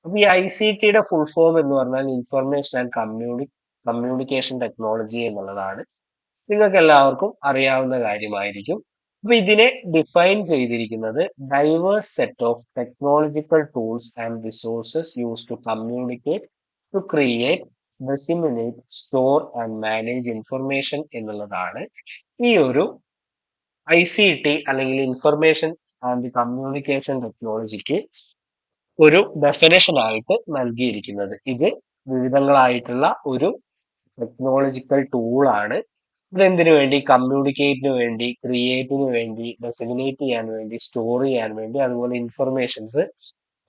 അപ്പൊ ഈ ICTയുടെ ഫുൾ ഫോം എന്ന് പറഞ്ഞാൽ ഇൻഫർമേഷൻ ആൻഡ് കമ്മ്യൂണിക്കേഷൻ ടെക്നോളജി എന്നുള്ളതാണ്. നിങ്ങൾക്ക് എല്ലാവർക്കും അറിയാവുന്ന കാര്യമായിരിക്കും. അപ്പൊ ഇതിനെ ഡിഫൈൻ ചെയ്തിരിക്കുന്നത് diverse set of technological tools and resources use to communicate, to create, disseminate, store and manage information എന്നുള്ളതാണ് ഈ ഒരു ICT അല്ലെങ്കിൽ ഇൻഫർമേഷൻ ആൻഡ് കമ്മ്യൂണിക്കേഷൻ ടെക്നോളജിക്ക് ഒരു ഡെഫിനേഷൻ ആയിട്ട് നൽകിയിരിക്കുന്നത്. ഇത് വിവിധങ്ങളായിട്ടുള്ള ഒരു ടെക്നോളജിക്കൽ ടൂളാണ്. ഇതെന്തിനു വേണ്ടി, കമ്മ്യൂണിക്കേറ്റിന് വേണ്ടി, ക്രിയേറ്റിന് വേണ്ടി, ഡെസിഗ്നേറ്റ് ചെയ്യാൻ വേണ്ടി, സ്റ്റോർ ചെയ്യാൻ വേണ്ടി, അതുപോലെ ഇൻഫർമേഷൻസ്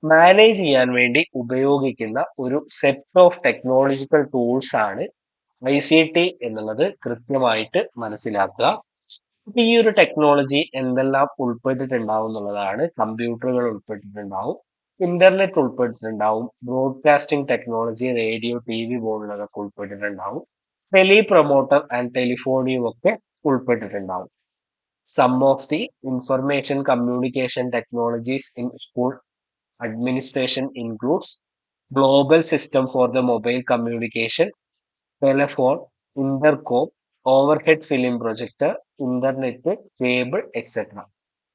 മാനേജ് ചെയ്യാൻ വേണ്ടി ഉപയോഗിക്കുന്ന ഒരു സെറ്റ് ഓഫ് ടെക്നോളജിക്കൽ ടൂൾസ് ആണ് ICT എന്നുള്ളത് കൃത്യമായിട്ട് മനസ്സിലാക്കുക. അപ്പൊ ഈ ഒരു ടെക്നോളജി എന്തെല്ലാം ഉൾപ്പെട്ടിട്ടുണ്ടാവും എന്നുള്ളതാണ്. കമ്പ്യൂട്ടറുകൾ ഉൾപ്പെട്ടിട്ടുണ്ടാവും, ഇന്റർനെറ്റ് ഉൾപ്പെട്ടിട്ടുണ്ടാവും, ബ്രോഡ്കാസ്റ്റിംഗ് ടെക്നോളജി, റേഡിയോ, TV പോലുള്ളതൊക്കെ ഉൾപ്പെട്ടിട്ടുണ്ടാവും, ടെലി പ്രൊമോട്ടർ ആൻഡ് ടെലിഫോണിയും ഒക്കെ ഉൾപ്പെട്ടിട്ടുണ്ടാവും. Some of the information communication technologies in school administration includes global system for the mobile communication, telephone, intercom, overhead film projector, internet, cable etcetera.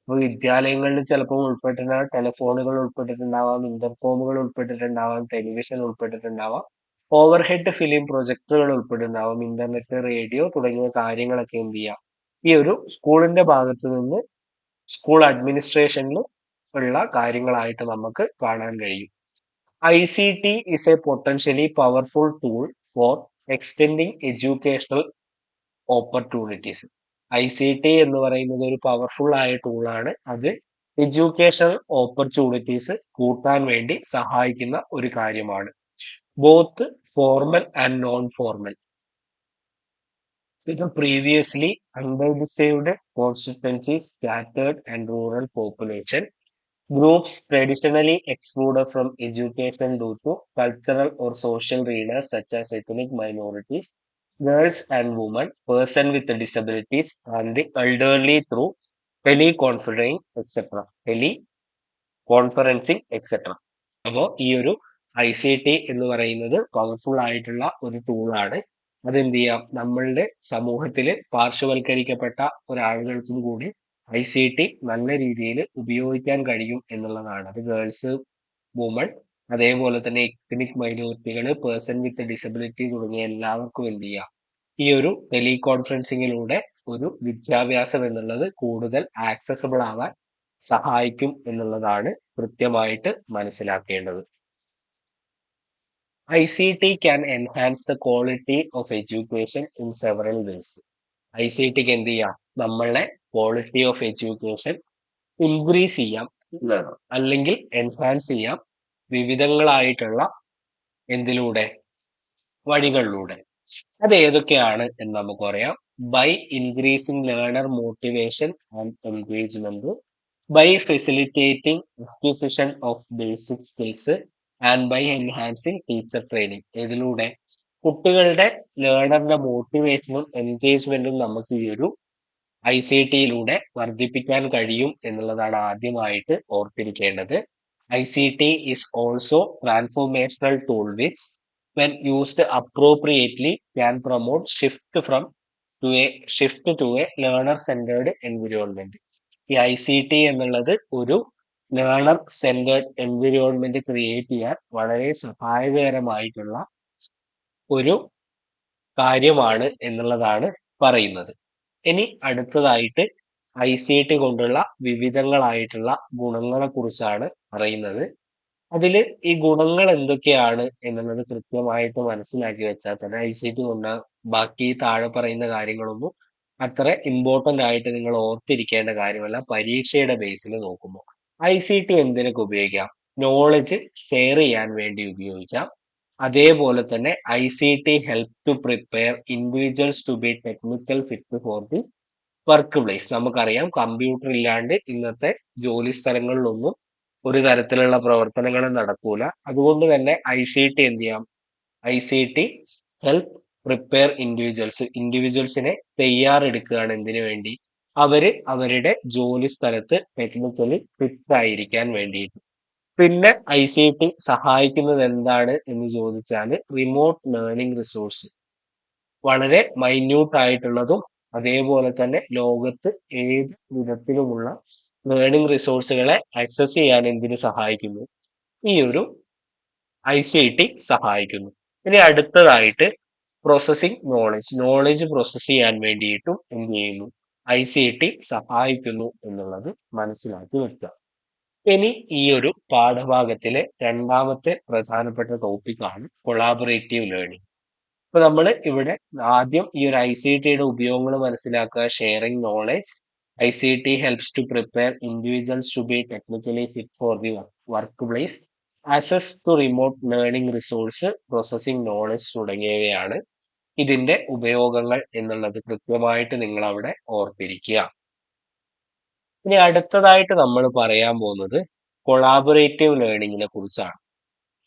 അപ്പോൾ വിദ്യാലയങ്ങളിൽ ചിലപ്പോൾ ഉൾപ്പെട്ടിട്ടുണ്ടാവാം, ടെലിഫോണുകൾ ഉൾപ്പെട്ടിട്ടുണ്ടാവാം, ഇന്റർകോമുകൾ ഉൾപ്പെട്ടിട്ടുണ്ടാവാം, ടെലിവിഷൻ ഉൾപ്പെട്ടിട്ടുണ്ടാവാം, ഓവർഹെഡ് ഫിലിം പ്രൊജക്ടറുകൾ ഉൾപ്പെട്ടിട്ടുണ്ടാവാം, ഇന്റർനെറ്റ്, റേഡിയോ തുടങ്ങിയ കാര്യങ്ങളൊക്കെ എന്ത് ചെയ്യാം, ഈ ഒരു സ്കൂളിന്റെ ഭാഗത്ത് നിന്ന് സ്കൂൾ അഡ്മിനിസ്ട്രേഷനിൽ ഉള്ള കാര്യങ്ങളായിട്ട് നമുക്ക് കാണാൻ കഴിയും. ICT is a potentially powerful tool for extending educational opportunities. ICT എന്ന് പറയുന്നത് ഒരു പവർഫുൾ ആയ ടൂളാണ്. അത് എഡ്യൂക്കേഷണൽ ഓപ്പർച്യൂണിറ്റീസ് കൂട്ടാൻ വേണ്ടി സഹായിക്കുന്ന ഒരു കാര്യമാണ്. Both formal and non formal. Previously underserved constituencies, scattered and rural population groups traditionally excluded from education due to cultural or social reasons such as ethnic minorities, girls and women, persons with disabilities, and the elderly through teleconferencing, etc. Teleconferencing, etc. അപ്പോൾ ഈ ഒരു ICT എന്ന് പറയുന്നത് powerful ആയിട്ടുള്ള ഒരു ടൂളാണ്. അതെന്ത് ചെയ്യാം, നമ്മളുടെ സമൂഹത്തിൽ പാർശ്വവൽക്കരിക്കപ്പെട്ട ഒരാളുകൾക്കും കൂടി ICT നല്ല രീതിയിൽ ഉപയോഗിക്കാൻ കഴിയും എന്നുള്ളതാണ്. അത് ഗേൾസ്, വുമൺ, അതേപോലെ തന്നെ എത്നിക് മൈനോറിറ്റികൾ, പേഴ്സൺ വിത്ത് ഡിസബിലിറ്റി തുടങ്ങിയ എല്ലാവർക്കും എന്ത് ചെയ്യാം, ഈ ഒരു ടെലി കോൺഫറൻസിങ്ങിലൂടെ ഒരു വിദ്യാഭ്യാസം എന്നുള്ളത് കൂടുതൽ ആക്സസിബിൾ ആവാൻ സഹായിക്കും എന്നുള്ളതാണ് കൃത്യമായിട്ട് മനസ്സിലാക്കേണ്ടത്. ICT can enhance the quality of education in several ways. ICTക്ക് എന്ത് ചെയ്യാം, നമ്മളെ ക്വാളിറ്റി ഓഫ് എഡ്യൂക്കേഷൻ ഇൻക്രീസ് ചെയ്യാം, അല്ലെങ്കിൽ എൻഹാൻസ് ചെയ്യാം വിവിധങ്ങളായിട്ടുള്ള എന്തിലൂടെ, വഴികളിലൂടെ. അത് ഏതൊക്കെയാണ് എന്ന് നമുക്ക് പറയാം. By increasing learner motivation and engagement, by facilitating acquisition of basic skills and by enhancing teacher training. ഇതിലൂടെ കുട്ടികളുടെ ലേണറിന്റെ മോട്ടിവേഷനും എൻഗേജ്മെന്റും നമുക്ക് ഈ ഒരു ICTയിലൂടെ വർദ്ധിപ്പിക്കാൻ കഴിയും എന്നുള്ളതാണ് ആദ്യമായിട്ട് ഓർത്തിരിക്കേണ്ടത്. ICT is also transformational tool which, when used appropriately, can promote shift to a learner centered environment. ഈ ICT എന്നുള്ളത് ഒരു ലേണർ സെന്റേർഡ് എൻവിറോൺമെന്റ് ക്രിയേറ്റ് ചെയ്യാൻ വളരെ സഹായകരമായിട്ടുള്ള ഒരു കാര്യമാണ് എന്നുള്ളതാണ് പറയുന്നത്. ഇനി അടുത്തതായിട്ട് ICT കൊണ്ടുള്ള വിവിധങ്ങളായിട്ടുള്ള ഗുണങ്ങളെ കുറിച്ചാണ് പറയുന്നത്. അതില് ഈ ഗുണങ്ങൾ എന്തൊക്കെയാണ് എന്നുള്ളത് കൃത്യമായിട്ട് മനസ്സിലാക്കി വെച്ചാൽ തന്നെ ICT കൊണ്ട് ബാക്കി താഴെ പറയുന്ന കാര്യങ്ങളൊന്നും അത്ര ഇമ്പോർട്ടന്റ് ആയിട്ട് നിങ്ങൾ ഓർത്തിരിക്കേണ്ട കാര്യമല്ല പരീക്ഷയുടെ ബേസിൽ നോക്കുമ്പോൾ. ICT എന്തിനൊക്കെ ഉപയോഗിക്കാം? നോളജ് ഷെയർ ചെയ്യാൻ വേണ്ടി ഉപയോഗിക്കാം. അതേപോലെ തന്നെ ICT help to prepare individuals to be technical fit for the work place. നമുക്കറിയാം കമ്പ്യൂട്ടർ ഇല്ലാണ്ട് ഇന്നത്തെ ജോലി സ്ഥലങ്ങളിലൊന്നും ഒരു തരത്തിലുള്ള പ്രവർത്തനങ്ങളും നടക്കൂല. അതുകൊണ്ട് തന്നെ ICT എന്ത് ചെയ്യാം, ICT ഹെൽപ്പ് പ്രിപ്പയർ ഇൻഡിവിജ്വൽസിനെ തയ്യാറെടുക്കുകയാണ് എന്തിനു വേണ്ടി, അവരുടെ ജോലി സ്ഥലത്ത് ടെക്നിക്കലി ഫിറ്റ് ആയിരിക്കാൻ വേണ്ടിയിട്ട്. പിന്നെ ICT സഹായിക്കുന്നത് എന്താണ് എന്ന് ചോദിച്ചാൽ റിമോട്ട് ലേണിംഗ് റിസോഴ്സ്, വളരെ മൈന്യൂട്ട് ആയിട്ടുള്ളതും അതേപോലെ തന്നെ ലോകത്ത് ഏത് വിധത്തിലുമുള്ള ലേണിംഗ് റിസോഴ്സുകളെ ആക്സസ് ചെയ്യാൻ എന്തിന് സഹായിക്കുന്നു, ഈ ഒരു ICT സഹായിക്കുന്നു. ഇനി അടുത്തതായിട്ട് പ്രോസസ്സിംഗ് നോളജ് പ്രോസസ് ചെയ്യാൻ വേണ്ടിയിട്ടും എന്ത് ചെയ്യുന്നു, ICT സഹായിക്കുന്നു എന്നുള്ളത് മനസ്സിലാക്കി വെക്കുക. ഇനി ഈ ഒരു പാഠഭാഗത്തിലെ രണ്ടാമത്തെ പ്രധാനപ്പെട്ട ടോപ്പിക്കാണ് കൊളാബറേറ്റീവ് ലേണിംഗ്. ഇപ്പൊ നമ്മൾ ഇവിടെ ആദ്യം ഈ ഒരു ICTയുടെ ഉപയോഗങ്ങൾ മനസ്സിലാക്കുക. Sharing knowledge, ICT helps to prepare individuals to be technically fit for the work place, access to remote learning resource, processing knowledge തുടങ്ങിയവയാണ് ഇതിന്റെ ഉപയോഗങ്ങൾ എന്നുള്ളത് കൃത്യമായിട്ട് നിങ്ങൾ അവിടെ ഓർത്തിരിക്കുക. ഇനി അടുത്തതായിട്ട് നമ്മൾ പറയാൻ പോകുന്നത് കൊളാബറേറ്റീവ് ലേണിംഗിനെ കുറിച്ചാണ്.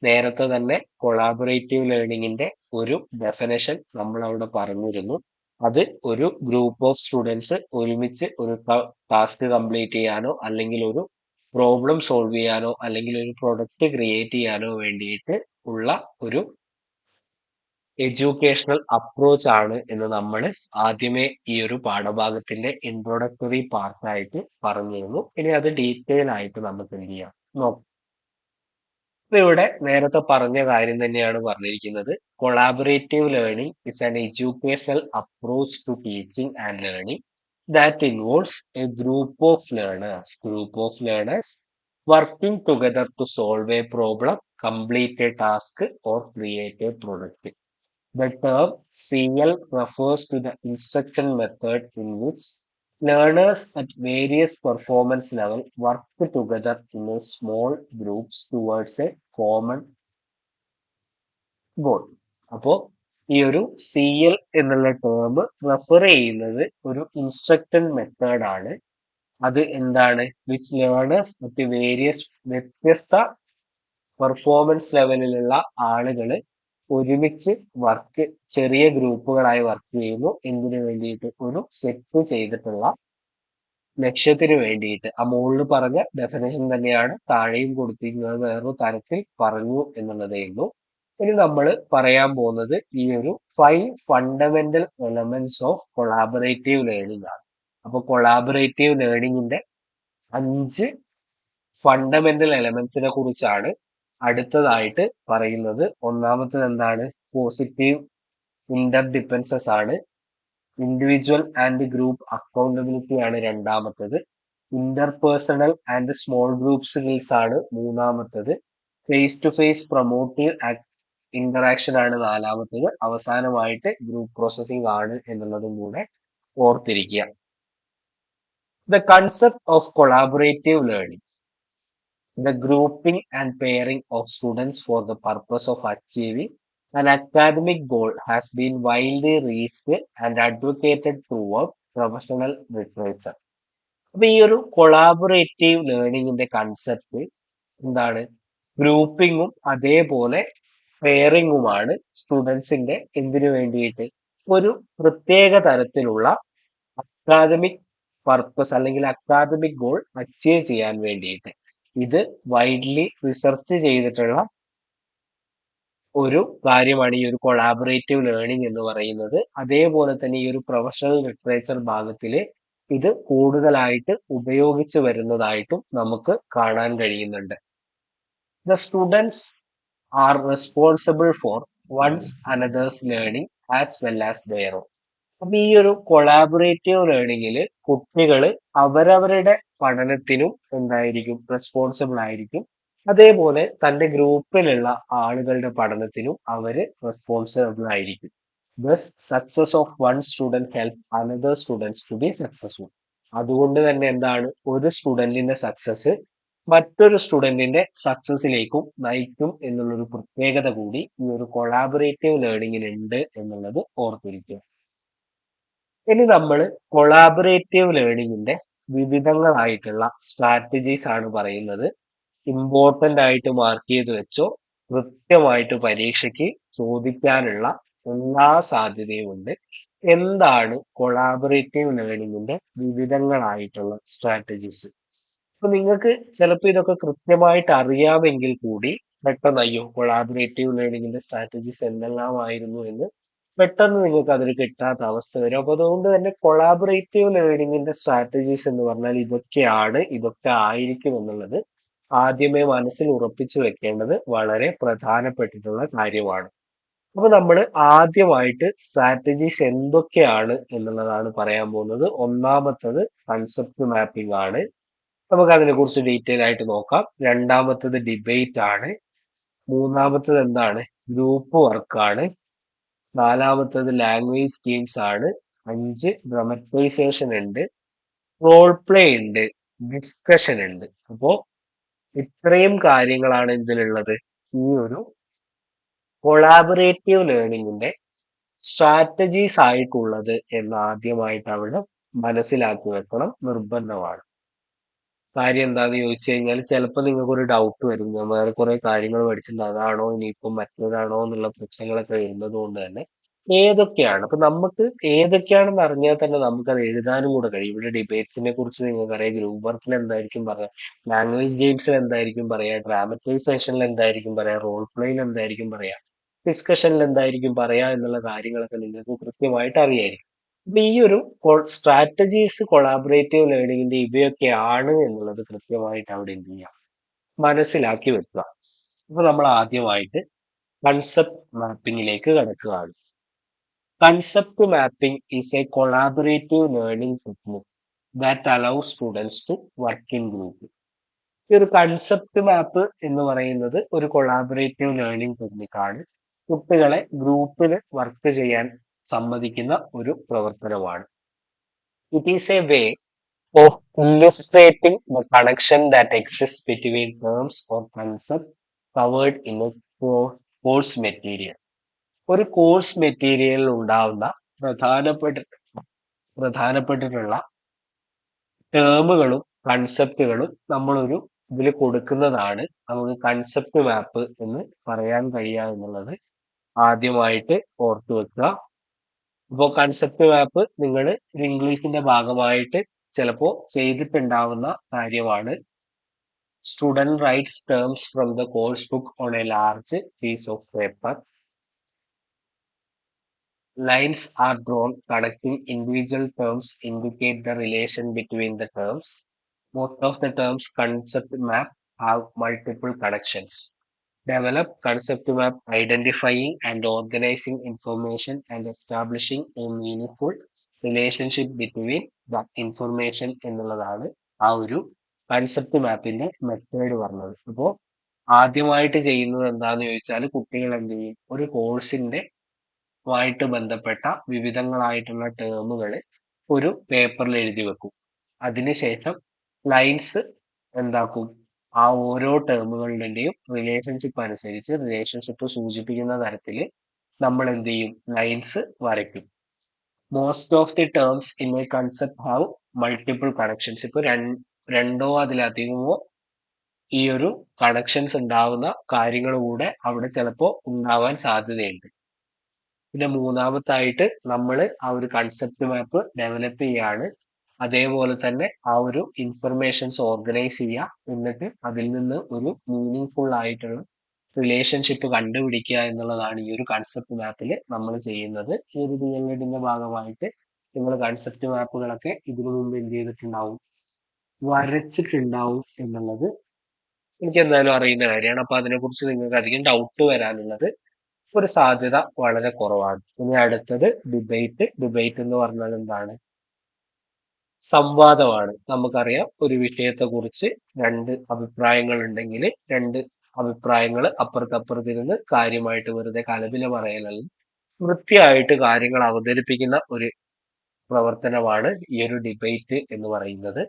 നേരത്തെ തന്നെ കൊളാബറേറ്റീവ് ലേണിംഗിന്റെ ഒരു ഡെഫിനേഷൻ നമ്മൾ അവിടെ പറഞ്ഞിരുന്നു. അത് ഒരു ഗ്രൂപ്പ് ഓഫ് സ്റ്റുഡൻസ് ഒരുമിച്ച് ഒരു ടാസ്ക് കംപ്ലീറ്റ് ചെയ്യാനോ അല്ലെങ്കിൽ ഒരു പ്രോബ്ലം സോൾവ് ചെയ്യാനോ അല്ലെങ്കിൽ ഒരു പ്രൊഡക്റ്റ് ക്രിയേറ്റ് ചെയ്യാനോ വേണ്ടിയിട്ട് ഉള്ള ഒരു എഡ്യൂക്കേഷണൽ അപ്രോച്ച് ആണ് എന്ന് നമ്മൾ ആദ്യമേ ഈ ഒരു പാഠഭാഗത്തിന്റെ ഇൻട്രോഡക്ടറി പാർട്ടായിട്ട് പറഞ്ഞിരുന്നു. ഇനി അത് ഡീറ്റെയിൽ ആയിട്ട് നമുക്ക് എന്ത് ചെയ്യാം, നോക്കാം. ഇപ്പൊ ഇവിടെ നേരത്തെ പറഞ്ഞ കാര്യം തന്നെയാണ് പറഞ്ഞിരിക്കുന്നത്. Collaborative learning is an educational approach to teaching and learning that involves a group of learners working together to solve a problem, complete a task or create a product. The term CL refers to the instruction method in which learners at various performance level work together in a small groups towards a common goal. അപ്പോൾ ഈ ഒരു CL എന്നുള്ള term refer ചെയ്യുന്നത് ഒരു instruction method ആണ്. അത് എന്താണ്, which learners at various വ്യത്യസ്ത പെർഫോമൻസ് ലെവലിലുള്ള ആളുകൾ ഒരുമിച്ച് ചെറിയ ഗ്രൂപ്പുകളായി വർക്ക് ചെയ്യുന്നു. എന്തിനു വേണ്ടിയിട്ട്, ഒരു സെറ്റ് ചെയ്തിട്ടുള്ള ലക്ഷ്യത്തിന് വേണ്ടിയിട്ട്. ആ മുകളിൽ പറഞ്ഞ ഡെഫിനേഷൻ തന്നെയാണ് താഴെയും കൊടുത്തിരിക്കുന്നത്, വേറൊരു തരത്തിൽ പറഞ്ഞു എന്നുള്ളതേ ഉള്ളൂ. ഇനി നമ്മൾ പറയാൻ പോകുന്നത് ഈ ഒരു 5 fundamental elements of collaborative learning ആണ്. അപ്പൊ കൊളാബറേറ്റീവ് ലേണിംഗിന്റെ 5 ഫണ്ടമെന്റൽ എലമെന്റ്സിനെ കുറിച്ചാണ് അടുത്തതായിട്ട് പറയുന്നത് ഒന്നാമത്തത് എന്താണ്? പോസിറ്റീവ് ഇന്റർ ഡിപ്പെൻസസ് ആണ്. ഇൻഡിവിജ്വൽ ആൻഡ് ഗ്രൂപ്പ് അക്കൗണ്ടബിലിറ്റി ആണ് രണ്ടാമത്തത്. Interpersonal and small group skills ആണ് മൂന്നാമത്തത്. Face to face promotive interaction ആണ് നാലാമത്തത്. അവസാനമായിട്ട് ഗ്രൂപ്പ് പ്രോസസ്സിംഗ് ആണ് എന്നുള്ളതും കൂടെ ഓർത്തിരിക്കുക. The concept of collaborative learning, the grouping and pairing of students for the purpose of achieving an academic goal has been widely researched and advocated throughout professional literature. അപ്പൊ ഈ ഒരു കൊളാബറേറ്റീവ് ലേണിംഗിന്റെ concept എന്താണ്? ഗ്രൂപ്പിങ്ങും അതേപോലെ പെയറിങ്ങുമാണ് സ്റ്റുഡൻസിന്റെ എന്തിനു വേണ്ടിയിട്ട്? ഒരു പ്രത്യേക തരത്തിലുള്ള അക്കാദമിക് പർപ്പസ് അല്ലെങ്കിൽ അക്കാദമിക് ഗോൾ അച്ചീവ് ചെയ്യാൻ വേണ്ടിയിട്ട്. ഇത് വൈഡ്ലി റിസർച്ച് ചെയ്തിട്ടുള്ള ഒരു കാര്യമാണ് ഈ ഒരു കൊളാബറേറ്റീവ് ലേണിംഗ് എന്ന് പറയുന്നത്. അതേപോലെ തന്നെ ഈ ഒരു പ്രൊഫഷണൽ ലിറ്ററേച്ചർ ഭാഗത്തില് ഇത് കൂടുതലായിട്ട് ഉപയോഗിച്ചു വരുന്നതായിട്ടും നമുക്ക് കാണാൻ കഴിയുന്നുണ്ട്. The students are responsible for one's another's learning as well as their own. അപ്പൊ ഈ ഒരു കൊളാബറേറ്റീവ് ലേണിംഗില് കുട്ടികള് അവരവരുടെ പഠനത്തിനും എന്തായിരിക്കും? റെസ്പോൺസിബിൾ ആയിരിക്കും. അതേപോലെ തന്റെ ഗ്രൂപ്പിലുള്ള ആളുകളുടെ പഠനത്തിനും അവര് റെസ്പോൺസിബിൾ ആയിരിക്കും. Thus success of one student help another students to be successful. അതുകൊണ്ട് തന്നെ എന്താണ്? ഒരു സ്റ്റുഡന്റിന്റെ സക്സസ് മറ്റൊരു സ്റ്റുഡന്റിന്റെ സക്സസിലേക്കും നയിക്കും എന്നുള്ളൊരു പ്രത്യേകത കൂടി ഈ ഒരു കൊളാബറേറ്റീവ് ലേണിംഗിനുണ്ട് എന്നുള്ളത് ഓർത്തിരിക്കുക. ഇനി നമ്മൾ കൊളാബറേറ്റീവ് ലേണിംഗിന്റെ വിവിധങ്ങളായിട്ടുള്ള സ്ട്രാറ്റജീസ് ആണ് പറയുന്നത്. ഇമ്പോർട്ടന്റ് ആയിട്ട് മാർക്ക് ചെയ്ത് വെച്ചോ. കൃത്യമായിട്ട് പരീക്ഷയ്ക്ക് ചോദിക്കാനുള്ള എല്ലാ സാധ്യതയും ഉണ്ട്. എന്താണ് കൊളാബറേറ്റീവ് ലേണിംഗിന്റെ വിവിധങ്ങളായിട്ടുള്ള സ്ട്രാറ്റജീസ്? അപ്പൊ നിങ്ങൾക്ക് ചിലപ്പോൾ ഇതൊക്കെ കൃത്യമായിട്ട് അറിയാമെങ്കിൽ കൂടി പെട്ടെന്ന് അയ്യോ കൊളാബറേറ്റീവ് ലേണിംഗിന്റെ സ്ട്രാറ്റജീസ് എന്തെല്ലാമായിരുന്നു എന്ന് പെട്ടെന്ന് നിങ്ങൾക്ക് അതിൽ കിട്ടാത്ത അവസ്ഥ വരും. അപ്പൊ അതുകൊണ്ട് തന്നെ കൊളാബറേറ്റീവ് ലേണിംഗിന്റെ സ്ട്രാറ്റജീസ് എന്ന് പറഞ്ഞാൽ ഇതൊക്കെയാണ്, ഇതൊക്കെ ആയിരിക്കും എന്നുള്ളത് ആദ്യമേ മനസ്സിൽ ഉറപ്പിച്ചു വെക്കേണ്ടത് വളരെ പ്രധാനപ്പെട്ടിട്ടുള്ള കാര്യമാണ്. അപ്പൊ നമ്മൾ ആദ്യമായിട്ട് സ്ട്രാറ്റജീസ് എന്തൊക്കെയാണ് എന്നുള്ളതാണ് പറയാൻ പോകുന്നത്. ഒന്നാമത്തത് കൺസെപ്റ്റ് മാപ്പിംഗ് ആണ്. നമുക്ക് അതിനെ കുറിച്ച് ഡീറ്റെയിൽ ആയിട്ട് നോക്കാം. രണ്ടാമത്തത് ഡിബേറ്റ് ആണ്. മൂന്നാമത്തത് എന്താണ്? ഗ്രൂപ്പ് വർക്കാണ്. നാലാമത്തത് ലാംഗ്വേജ് സ്കീംസ് ആണ്. 5 ഡ്രമറ്റൈസേഷൻ ഉണ്ട്. റോൾ പ്ലേ ഉണ്ട്. ഡിസ്കഷൻ ഉണ്ട്. അപ്പോ ഇത്രയും കാര്യങ്ങളാണ് ഇതിലുള്ളത്. ഈ ഒരു കൊളാബറേറ്റീവ് ലേണിംഗിന്റെ സ്ട്രാറ്റജീസ് ആയിട്ടുള്ളത് എന്ന് ആദ്യമായിട്ട് അവിടെ മനസ്സിലാക്കി വെക്കണം, നിർബന്ധമാണ്. കാര്യം എന്താന്ന് ചോദിച്ചു കഴിഞ്ഞാൽ ചിലപ്പോൾ നിങ്ങൾക്ക് ഒരു ഡൗട്ട് വരും. ഞാൻ വേറെ കുറെ കാര്യങ്ങൾ പഠിച്ചിട്ടുണ്ട്, അതാണോ ഇനിയിപ്പം മറ്റേതാണോ എന്നുള്ള പ്രശ്നങ്ങളൊക്കെ വരുന്നത് കൊണ്ട് തന്നെ ഏതൊക്കെയാണ് അപ്പൊ നമുക്ക് ഏതൊക്കെയാണെന്ന് അറിഞ്ഞാൽ തന്നെ നമുക്കത് എഴുതാനും കൂടെ കഴിയും. ഇവിടെ ഡിബേറ്റ്സിനെ കുറിച്ച് നിങ്ങൾക്കറിയാം, ഗ്രൂപ്പ് വർക്കിൽ എന്തായിരിക്കും പറയാ, ലാംഗ്വേജ് ഗെയിംസിൽ എന്തായിരിക്കും പറയാ, ഡ്രാമറ്റൈസേഷനിൽ എന്തായിരിക്കും പറയാ, റോൾ പ്ലേയിൽ എന്തായിരിക്കും പറയാ, ഡിസ്കഷനിൽ എന്തായിരിക്കും പറയാ എന്നുള്ള കാര്യങ്ങളൊക്കെ നിങ്ങൾക്ക് കൃത്യമായിട്ട് അറിയായിരിക്കും. അപ്പൊ ഈ ഒരു സ്ട്രാറ്റജീസ് കൊളാബറേറ്റീവ് ലേണിംഗിന്റെ ഇവയൊക്കെയാണ് എന്നുള്ളത് കൃത്യമായിട്ട് അവിടെ എന്ത് ചെയ്യാം, മനസ്സിലാക്കി വെക്കുക. അപ്പൊ നമ്മൾ ആദ്യമായിട്ട് കൺസെപ്റ്റ് മാപ്പിംഗിലേക്ക് കടക്കുകയാണ്. Concept mapping is a collaborative learning technique that allows students to work in group. ഈ ഒരു കൺസെപ്റ്റ് മാപ്പ് എന്ന് പറയുന്നത് ഒരു കൊളാബറേറ്റീവ് ലേണിംഗ് ടെക്നിക്കാണ്. കുട്ടികളെ ഗ്രൂപ്പിൽ വർക്ക് ചെയ്യാൻ സമ്മതിക്കുന്ന ഒരു പ്രവർത്തനമാണ്. It is a way of illustrating the connection that exists between terms or concepts covered in a course material. ഒരു കോഴ്സ് മെറ്റീരിയലിൽ ഉണ്ടാവുന്ന പ്രധാനപ്പെട്ടിട്ടുള്ള ടേമുകളും കൺസെപ്റ്റുകളും നമ്മളൊരു ഇതിൽ കൊടുക്കുന്നതാണ് നമുക്ക് കൺസെപ്റ്റ് മാപ്പ് എന്ന് പറയാൻ കഴിയുക എന്നുള്ളത് ആദ്യമായിട്ട് ഓർത്തു വെക്കുക. അപ്പോൾ കൺസെപ്റ്റ് മാപ്പ് നിങ്ങൾ ഒരു ഇംഗ്ലീഷിന്റെ ഭാഗമായിട്ട് ചിലപ്പോൾ ചെയ്തിട്ടുണ്ടാവുന്ന കാര്യമാണ്. Student writes terms from the course book on a large piece of paper. Lines are drawn connecting individual terms indicate the relation between the terms. Most of the terms concept map have multiple connections. develop concept map identifying and organizing information and establishing a meaningful relationship between the information എന്നുള്ളതാണ് ആ ഒരു concept മാപ്പിന്റെ method പറഞ്ഞത്. അപ്പോ ആദ്യമായിട്ട് ചെയ്യുന്നത് എന്താന്ന് ചോദിച്ചാൽ കുട്ടികൾ എന്ത് ചെയ്യും, ഒരു കോഴ്സിന്റെ ായിട്ട് ബന്ധപ്പെട്ട വിവിധങ്ങളായിട്ടുള്ള ടേമുകൾ ഒരു പേപ്പറിൽ എഴുതി വെക്കും. അതിനുശേഷം ലൈൻസ് എന്താക്കും, ആ ഓരോ ടേമുകളുടെയും റിലേഷൻഷിപ്പ് അനുസരിച്ച് റിലേഷൻഷിപ്പ് സൂചിപ്പിക്കുന്ന തരത്തിൽ നമ്മൾ എന്ത് ചെയ്യും, ലൈൻസ് വരയ്ക്കും. Most of the terms in A concept have multiple connections. ഇപ്പൊ രണ്ടോ അതിലധികമോ ഈ ഒരു കണക്ഷൻസ് ഉണ്ടാവുന്ന കാര്യങ്ങൾ കൂടെ അവിടെ ചിലപ്പോ ഉണ്ടാവാൻ സാധ്യതയുണ്ട്. പിന്നെ മൂന്നാമത്തായിട്ട് നമ്മൾ ആ ഒരു കൺസെപ്റ്റ് മാപ്പ് ഡെവലപ്പ് ചെയ്യാണ്. അതേപോലെ തന്നെ ആ ഒരു ഇൻഫർമേഷൻസ് ഓർഗനൈസ് ചെയ്യുക. എന്നിട്ട് അതിൽ നിന്ന് ഒരു മീനിങ് ആയിട്ടുള്ള റിലേഷൻഷിപ്പ് കണ്ടുപിടിക്കുക എന്നുള്ളതാണ് ഈ ഒരു കൺസെപ്റ്റ് മാപ്പിൽ നമ്മൾ ചെയ്യുന്നത്. ഈ ഒരു D.El.Edന്റെ ഭാഗമായിട്ട് നിങ്ങൾ കൺസെപ്റ്റ് മാപ്പുകളൊക്കെ ഇതിനു മുമ്പ് എന്ത് ചെയ്തിട്ടുണ്ടാവും, വരച്ചിട്ടുണ്ടാവും എന്നുള്ളത് എനിക്ക് എന്തായാലും അറിയുന്ന കാര്യമാണ്. അപ്പൊ അതിനെക്കുറിച്ച് നിങ്ങൾക്ക് അധികം ഡൗട്ട് വരാനുള്ളത് ഒരു സാധ്യത വളരെ കുറവാണ്. ഇനി അടുത്തത് ഡിബേറ്റ്. ഡിബേറ്റ് എന്ന് പറഞ്ഞാൽ എന്താണ്? സംവാദമാണ്. നമുക്കറിയാം, ഒരു വിഷയത്തെ കുറിച്ച് രണ്ട് അഭിപ്രായങ്ങൾ ഉണ്ടെങ്കിൽ രണ്ട് അഭിപ്രായങ്ങൾ അപ്പുറത്തപ്പുറത്തിരുന്ന് കാര്യമായിട്ട് വെറുതെ കലപില പറയലല്ല, വൃത്തിയായിട്ട് കാര്യങ്ങൾ അവതരിപ്പിക്കുന്ന ഒരു പ്രവർത്തനമാണ് ഈ ഒരു ഡിബേറ്റ് എന്ന് പറയുന്നത്.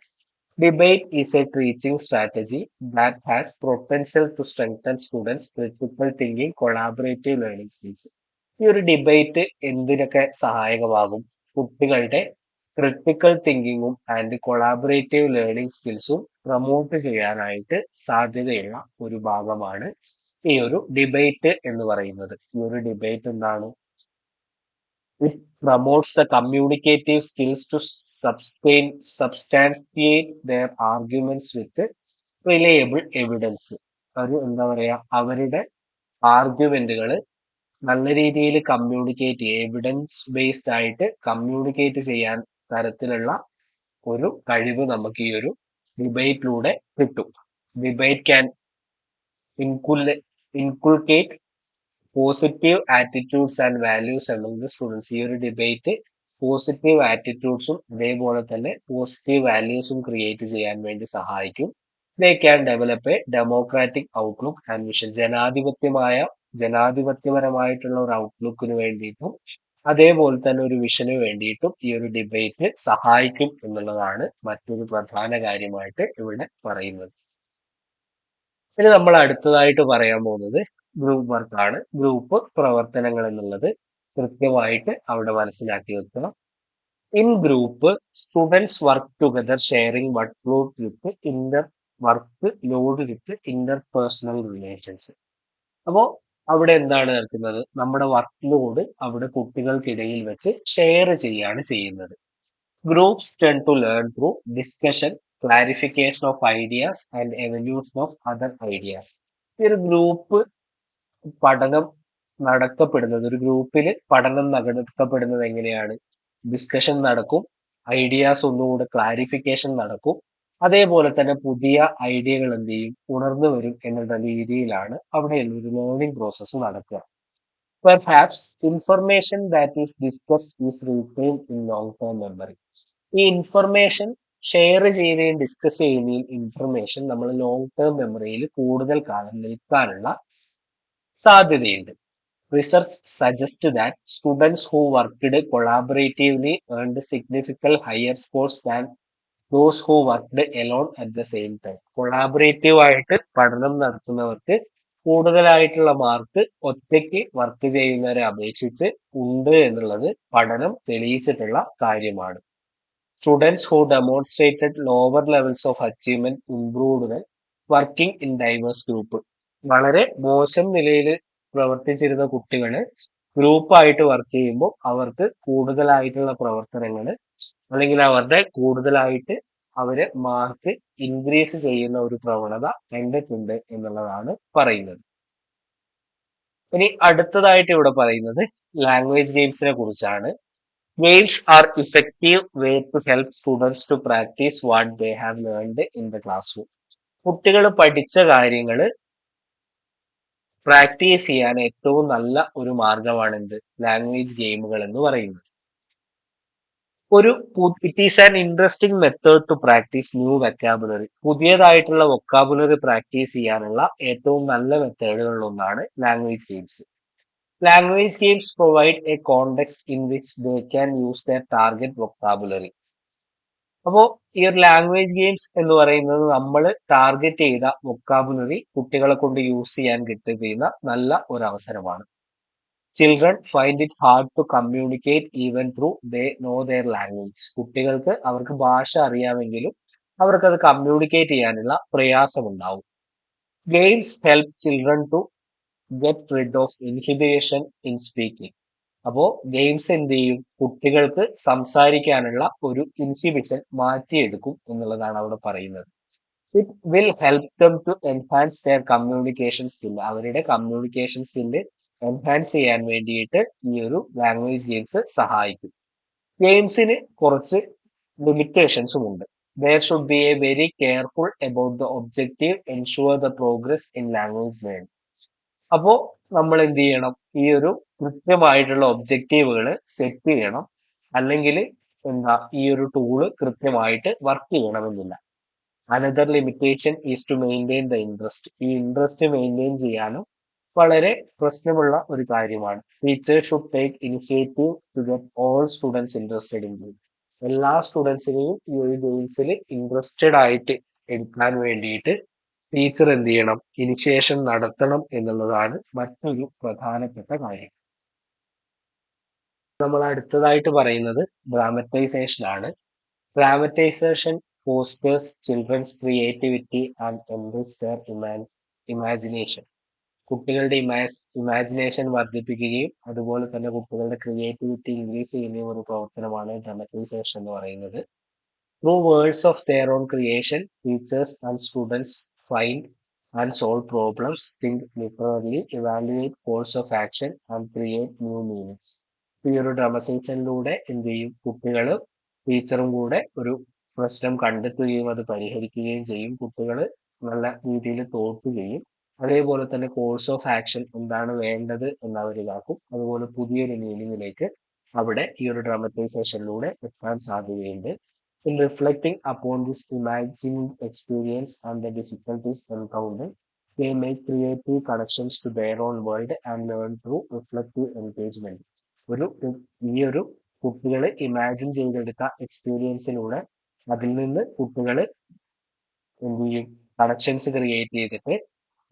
Debate is a teaching strategy that has potential to strengthen students critical thinking collaborative learning skills. ഈ ഒരു ഡിബേറ്റ് എന്തിനൊക്കെ സഹായകമാകും? കുട്ടികളുടെ ക്രിട്ടിക്കൽ തിങ്കിങ്ങും ആൻഡ് കൊളാബറേറ്റീവ് ലേണിംഗ് സ്കിൽസും പ്രൊമോട്ട് ചെയ്യാനായിട്ട് സാധ്യതയുള്ള ഒരു ഭാഗമാണ് ഈ ഒരു ഡിബേറ്റ് എന്ന് പറയുന്നത്. ഈ ഒരു ഡിബേറ്റ് എന്താണ്? It promotes the communicative skills to substantiate their arguments with reliable evidence. ഒരു എന്താ പറയാ, അവരുടെ ആർഗ്യുമെന്റുകൾ നല്ല രീതിയിൽ കമ്മ്യൂണിക്കേറ്റ് ചെയ്യുക, എവിഡൻസ് ബേസ്ഡ് ആയിട്ട് കമ്മ്യൂണിക്കേറ്റ് ചെയ്യാൻ തരത്തിലുള്ള ഒരു കഴിവ് നമുക്ക് ഈ ഒരു ഡിബേറ്റിലൂടെ കിട്ടും. Debate can inculcate positive attitudes and values among the students. ഈ ഒരു ഡിബേറ്റ് പോസിറ്റീവ് ആറ്റിറ്റ്യൂഡ്സും അതേപോലെ തന്നെ പോസിറ്റീവ് വാല്യൂസും ക്രിയേറ്റ് ചെയ്യാൻ വേണ്ടി സഹായിക്കും. They can develop a democratic outlook and vision. ജനാധിപത്യപരമായിട്ടുള്ള ഒരു ഔട്ട്ലുക്കിന് വേണ്ടിയിട്ടും അതേപോലെ തന്നെ ഒരു വിഷന് വേണ്ടിയിട്ടും ഈ ഒരു ഡിബേറ്റ് സഹായിക്കും എന്നുള്ളതാണ് മറ്റൊരു പ്രധാന കാര്യമായിട്ട് ഇവിടെ പറയുന്നത്. ഇനി നമ്മൾ അടുത്തതായിട്ട് പറയാൻ പോകുന്നത് ഗ്രൂപ്പ് വർക്കാണ്. ഗ്രൂപ്പ് പ്രവർത്തനങ്ങൾ എന്നുള്ളത് കൃത്യമായിട്ട് അവിടെ മനസ്സിലാക്കി വെക്കുക. In group students work together sharing work load with interpersonal relations. അപ്പോ അവിടെ എന്താണ് നടക്കുന്നത്? നമ്മുടെ വർക്ക് ലോഡ് അവിടെ കുട്ടികൾക്കിടയിൽ വെച്ച് ഷെയർ ചെയ്യാണ് ചെയ്യുന്നത്. Groups tend to learn through discussion, clarification of ideas and evolution of other ideas. ഈ ഒരു ഗ്രൂപ്പ് പഠനം നടത്തപ്പെടുന്നത്, ഒരു ഗ്രൂപ്പിൽ പഠനം നടത്തപ്പെടുന്നത് എങ്ങനെയാണ്? ഡിസ്കഷൻ നടക്കും, ഐഡിയാസ് ഒന്നുകൂടെ ക്ലാരിഫിക്കേഷൻ നടക്കും, അതേപോലെ തന്നെ പുതിയ ഐഡിയകൾ എന്ത് ചെയ്യും, ഉണർന്നു വരും എന്നുള്ള രീതിയിലാണ് അവിടെയുള്ള ഒരു ലേണിംഗ് പ്രോസസ്സ് നടക്കുക. Perhaps information that is discussed is retained in long term memory. ഈ ഇൻഫർമേഷൻ ഷെയർ ചെയ്യുകയും ഡിസ്കസ് ചെയ്യുകയും ഇൻഫർമേഷൻ നമ്മൾ ലോങ് ടേം മെമ്മറിയിൽ കൂടുതൽ കാലം നിൽക്കാനുള്ള സാധ്യതയുണ്ട്. Research suggests that students who worked collaboratively earned significantly higher scores than those who worked alone at the same time. Collaborative ആയിട്ട് പഠനം നടത്തുന്നവർക്ക് കൂടുതലായിട്ടുള്ള മാർക്ക് ഒറ്റയ്ക്ക് വർക്ക് ചെയ്യുന്നവരെ അപേക്ഷിച്ച് ഉണ്ട് എന്നുള്ളത് പഠനം തെളിയിച്ചിട്ടുള്ള കാര്യമാണ്. Students who demonstrated lower levels of achievement improved when working in diverse group. വളരെ മോശം നിലയിൽ പ്രവർത്തിച്ചിരുന്ന കുട്ടികള് ഗ്രൂപ്പായിട്ട് വർക്ക് ചെയ്യുമ്പോൾ അവർക്ക് കൂടുതലായിട്ടുള്ള പ്രവർത്തനങ്ങൾ അല്ലെങ്കിൽ അവരുടെ കൂടുതലായിട്ട് അവര് മാർക്ക് ഇൻക്രീസ് ചെയ്യുന്ന ഒരു പ്രവണത കണ്ടിട്ടുണ്ട് എന്നുള്ളതാണ് പറയുന്നത്. ഇനി അടുത്തതായിട്ട് ഇവിടെ പറയുന്നത് ലാംഗ്വേജ് ഗെയിംസിനെ കുറിച്ചാണ്. Games are effective way to help students to practice what they have learned in the classroom. കുട്ടികൾ പഠിച്ച കാര്യങ്ങൾ പ്രാക്ടീസ് ചെയ്യാൻ ഏറ്റവും നല്ല ഒരു മാർഗമാണ് എന്ത് ലാംഗ്വേജ് ഗെയിമുകൾ എന്ന് പറയുന്നത്. It is an interesting method to practise new vocabulary. പുതിയതായിട്ടുള്ള വൊക്കാബുലറി പ്രാക്ടീസ് ചെയ്യാനുള്ള ഏറ്റവും നല്ല മെത്തേഡുകളിൽ ഒന്നാണ് language games. Language games provide a context in which they can use their target vocabulary. അപ്പോ ഈ ഒരു ലാംഗ്വേജ് ഗെയിംസ് എന്ന് പറയുന്നത് നമ്മൾ ടാർഗറ്റ് ചെയ്ത വൊക്കാബുലറി കുട്ടികളെ കൊണ്ട് യൂസ് ചെയ്യാൻ കിട്ടുന്ന നല്ല ഒരു അവസരമാണ്. Children find it hard to communicate even through they know their language. കുട്ടികൾക്ക് അവർക്ക് ഭാഷ അറിയാമെങ്കിലും അവർക്കത് കമ്മ്യൂണിക്കേറ്റ് ചെയ്യാനുള്ള പ്രയാസമുണ്ടാവും. Games help children to get rid of inhibition in speaking. അപ്പോ ഗെയിംസ് എന്ത് ചെയ്യും, കുട്ടികൾക്ക് സംസാരിക്കാനുള്ള ഒരു ഇൻഹിബിഷൻ മാറ്റിയെടുക്കും എന്നുള്ളതാണ് അവിടെ പറയുന്നത്. It will help them to enhance their communication skill. അവരുടെ കമ്മ്യൂണിക്കേഷൻ സ്കില്ല് എൻഹാൻസ് ചെയ്യാൻ വേണ്ടിയിട്ട് ഈ ഒരു ലാംഗ്വേജ് ഗെയിംസ് സഹായിക്കും. ഗെയിംസിന് കുറച്ച് ലിമിറ്റേഷൻസും ഉണ്ട്. There should be A very careful about the objective ensure the progress in language learning. അപ്പോ നമ്മൾ എന്ത് ചെയ്യണം, ഈ ഒരു കൃത്യമായിട്ടുള്ള ഒബ്ജക്റ്റീവുകൾ സെറ്റ് ചെയ്യണം. അല്ലെങ്കിൽ എന്താ ഈ ഒരു ടൂള് കൃത്യമായിട്ട് വർക്ക് ചെയ്യണമെന്നില്ല. Another limitation is to maintain the interest. ഈ ഇൻട്രസ്റ്റ് മെയിൻറ്റെയിൻ ചെയ്യാനും വളരെ പ്രശ്നമുള്ള ഒരു കാര്യമാണ്. Teachers should take initiative to get all students interested in game. എല്ലാ സ്റ്റുഡൻസിനെയും ഈ ഒരു ഗെയിംസിൽ ഇൻട്രസ്റ്റഡ് ആയിട്ട് എടുക്കാൻ വേണ്ടിയിട്ട് ടീച്ചർ എന്ത് ചെയ്യണം, ഇനിഷ്യേഷൻ നടത്തണം എന്നുള്ളതാണ് മറ്റൊരു പ്രധാനപ്പെട്ട കാര്യം. നമ്മൾ അടുത്തതായിട്ട് പറയുന്നത് ഡ്രാമറ്റൈസേഷൻ ആണ്. Dramatisation fosters children's creativity and enrich their imagination. കുട്ടികളുടെ ഇമാജിനേഷൻ വർദ്ധിപ്പിക്കുകയും അതുപോലെ തന്നെ കുട്ടികളുടെ ക്രിയേറ്റിവിറ്റി ഇൻക്രീസ് ചെയ്യുന്ന ഒരു പ്രവർത്തനമാണ് ഡ്രാമറ്റൈസേഷൻ എന്ന് പറയുന്നത്. Through words of their own creation, teachers and students find and solve problems, think literally, evaluate course of action, and create new meanings. ഈ ഒരു ഡ്രാമസൈഷനിലൂടെ എന്ത് ചെയ്യും, കുട്ടികൾ ടീച്ചറും കൂടെ ഒരു പ്രശ്നം കണ്ടെത്തുകയും അത് പരിഹരിക്കുകയും ചെയ്യും. കുട്ടികൾ നല്ല രീതിയിൽ തോൽക്കുകയും അതേപോലെ തന്നെ കോഴ്സ് ഓഫ് ആക്ഷൻ എന്താണ് വേണ്ടത് എന്ന് അവർ ഇതാക്കും. അതുപോലെ പുതിയൊരു മീനിങ്ങിലേക്ക് അവിടെ ഈ ഒരു ഡ്രാമറ്റൈസേഷനിലൂടെ എത്താൻ സാധ്യതയുണ്ട്. In reflecting upon this imagined experience and the difficulties encountered, they make creative connections to their own world and learn through reflective engagement. ഒരു ഈ ഒരു കുട്ടികൾ ഇമാജിൻ ചെയ്തെടുത്ത എക്സ്പീരിയൻസിലൂടെ അതിൽ നിന്ന് കുട്ടികൾ എന്ത് ചെയ്യും, കണക്ഷൻസ് ക്രിയേറ്റ് ചെയ്തിട്ട്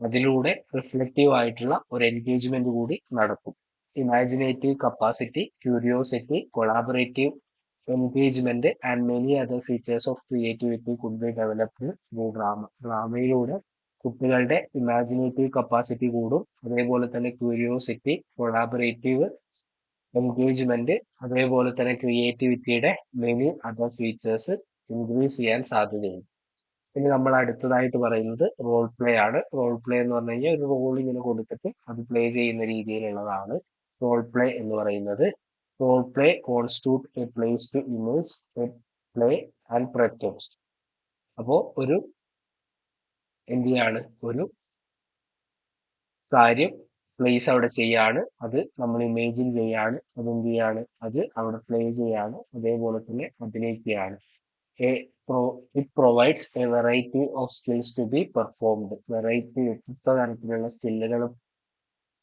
അതിലൂടെ റിഫ്ലക്റ്റീവ് ആയിട്ടുള്ള ഒരു എൻഗേജ്മെന്റ് കൂടി നടക്കും. Imaginative capacity, curiosity, collaborative engagement and many other features of creativity could be developed through drama. ഡ്രാമയിലൂടെ കുട്ടികളുടെ ഇമാജിനേറ്റീവ് കപ്പാസിറ്റി കൂടും. അതേപോലെ തന്നെ ക്യൂരിയോസിറ്റി, കൊളാബറേറ്റീവ് എൻഗേജ്മെന്റ്, അതേപോലെ തന്നെ ക്രിയേറ്റിവിറ്റിയുടെ മെനി അതർ ഫീച്ചേഴ്സ് ഇൻക്രീസ് ചെയ്യാൻ സാധ്യതയുണ്ട്. ഇനി നമ്മൾ അടുത്തതായിട്ട് പറയുന്നത് റോൾ പ്ലേ ആണ്. റോൾ പ്ലേ എന്ന് പറഞ്ഞു കഴിഞ്ഞാൽ ഒരു റോൾ ഇങ്ങനെ കൊടുത്തിട്ട് അത് പ്ലേ ചെയ്യുന്ന രീതിയിലുള്ളതാണ് റോൾ പ്ലേ എന്ന് പറയുന്നത്. Role play constitute a place to image a play and protest. അപ്പോ ഒരു എന്ത് ചെയ്യാണ്, ഒരു കാര്യം പ്ലേസ് അവിടെ ചെയ്യാണ്, അത് നമ്മൾ ഇമേജിൻ ചെയ്യാണ്, അത് എന്ത് ചെയ്യാണ്, അത് അവിടെ പ്ലേ ചെയ്യാണ്, അതേപോലെ തന്നെ അഭിനയിക്കുകയാണ്. It provides a variety of skills to be performed. Variety വ്യത്യസ്ത തരത്തിലുള്ള സ്കില്ലുകൾ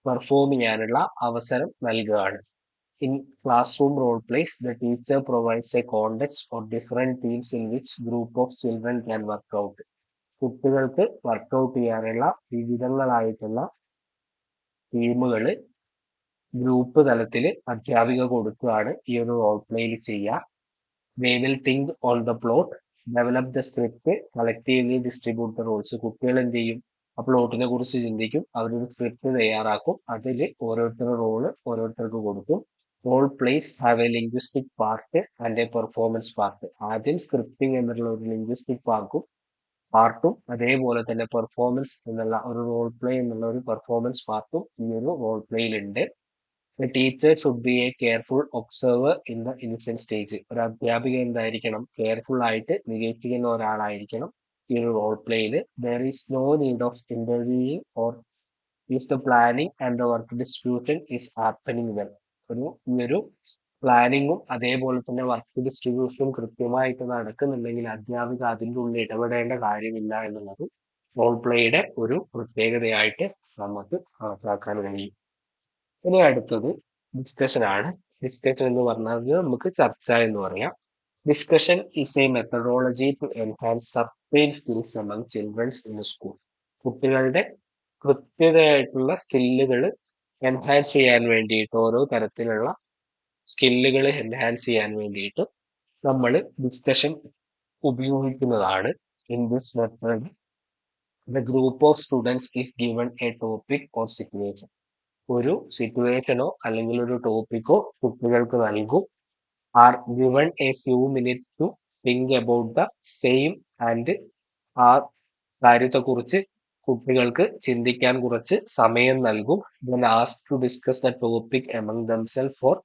പെർഫോം ചെയ്യാനുള്ള അവസരം നൽകുകയാണ്. In classroom role plays, the teacher provides a context for different teams in which group of children can work out. കുട്ടികൾക്ക് workout ചെയ്യാനുള്ള വിവിധങ്ങളായിട്ടുള്ള ടീമുകൾ group തലത്തിൽ അധ്യാപിക കൊടുക്കുകയാണ് ഈ ഒരു റോൾ പ്ലേയിൽ ചെയ്യുക. They will think on the plot, develop the script, collectively distribute the roles. കുട്ടികൾ എന്ത് ചെയ്യും, ആ പ്ലോട്ടിനെ കുറിച്ച് ചിന്തിക്കും, അവരൊരു സ്ക്രിപ്റ്റ് തയ്യാറാക്കും, അതിൽ ഓരോരുത്തരുടെ റോള് ഓരോരുത്തർക്ക് കൊടുക്കും. Role plays have a linguistic part and a performance part. ആദ്യം സ്ക്രിപ്റ്റിംഗ് എന്നുള്ള ഒരു ലിംഗ്വിസ്റ്റിക് പാർട്ടും അതേപോലെ തന്നെ പെർഫോമൻസ് എന്നുള്ള ഒരു റോൾ പ്ലേ എന്നുള്ള ഒരു പെർഫോമൻസ് പാർട്ടും ഈ ഒരു role പ്ലേയിലുണ്ട്. The teacher should be a careful observer in the initial stage. ഒരു അധ്യാപിക എന്തായിരിക്കണം, കെയർഫുൾ ആയിട്ട് നിരീക്ഷിക്കുന്ന ഒരാളായിരിക്കണം ഈ ഒരു role പ്ലേയിൽ. There is no need of interviewing or is the planning and the work distribution is happening well. ഈ ഒരു പ്ലാനിങ്ങും അതേപോലെ തന്നെ വർക്ക് ഡിസ്ട്രിബ്യൂഷനും കൃത്യമായിട്ട് നടക്കുന്നുണ്ടെങ്കിൽ അധ്യാപിക അതിൻ്റെ ഉള്ളിൽ ഇടപെടേണ്ട കാര്യമില്ല എന്നുള്ളത് റോൾ പ്ലേയുടെ ഒരു പ്രത്യേകതയായിട്ട് നമുക്ക് കണക്കാക്കാൻ കഴിയും. ഇനി അടുത്തത് ഡിസ്കഷൻ ആണ്. ഡിസ്കഷൻ എന്ന് പറഞ്ഞാൽ നമുക്ക് ചർച്ച എന്ന് പറയാം. Discussion is a methodology to enhance certain skills among childrens in school. കുട്ടികളുടെ കൃത്യതയായിട്ടുള്ള സ്കില്ലുകൾ എൻഹാൻസ് ചെയ്യാൻ വേണ്ടിയിട്ട്, ഓരോ തരത്തിലുള്ള സ്കില്ലുകൾ എൻഹാൻസ് ചെയ്യാൻ വേണ്ടിയിട്ട് നമ്മൾ ഡിസ്കഷൻ ഉപയോഗിക്കുന്നതാണ്. In this method the group of students is given a topic or situation. ഒരു സിറ്റുവേഷനോ അല്ലെങ്കിൽ ഒരു ടോപ്പിക്കോ കുട്ടികൾക്ക് നൽകും. Are given a few minute to think about the same and ആ കാര്യത്തെക്കുറിച്ച് കുട്ടികൾക്ക് ചിന്തിക്കാൻ കുറച്ച് സമയം നൽകും. Then ask to discuss the topic among themself for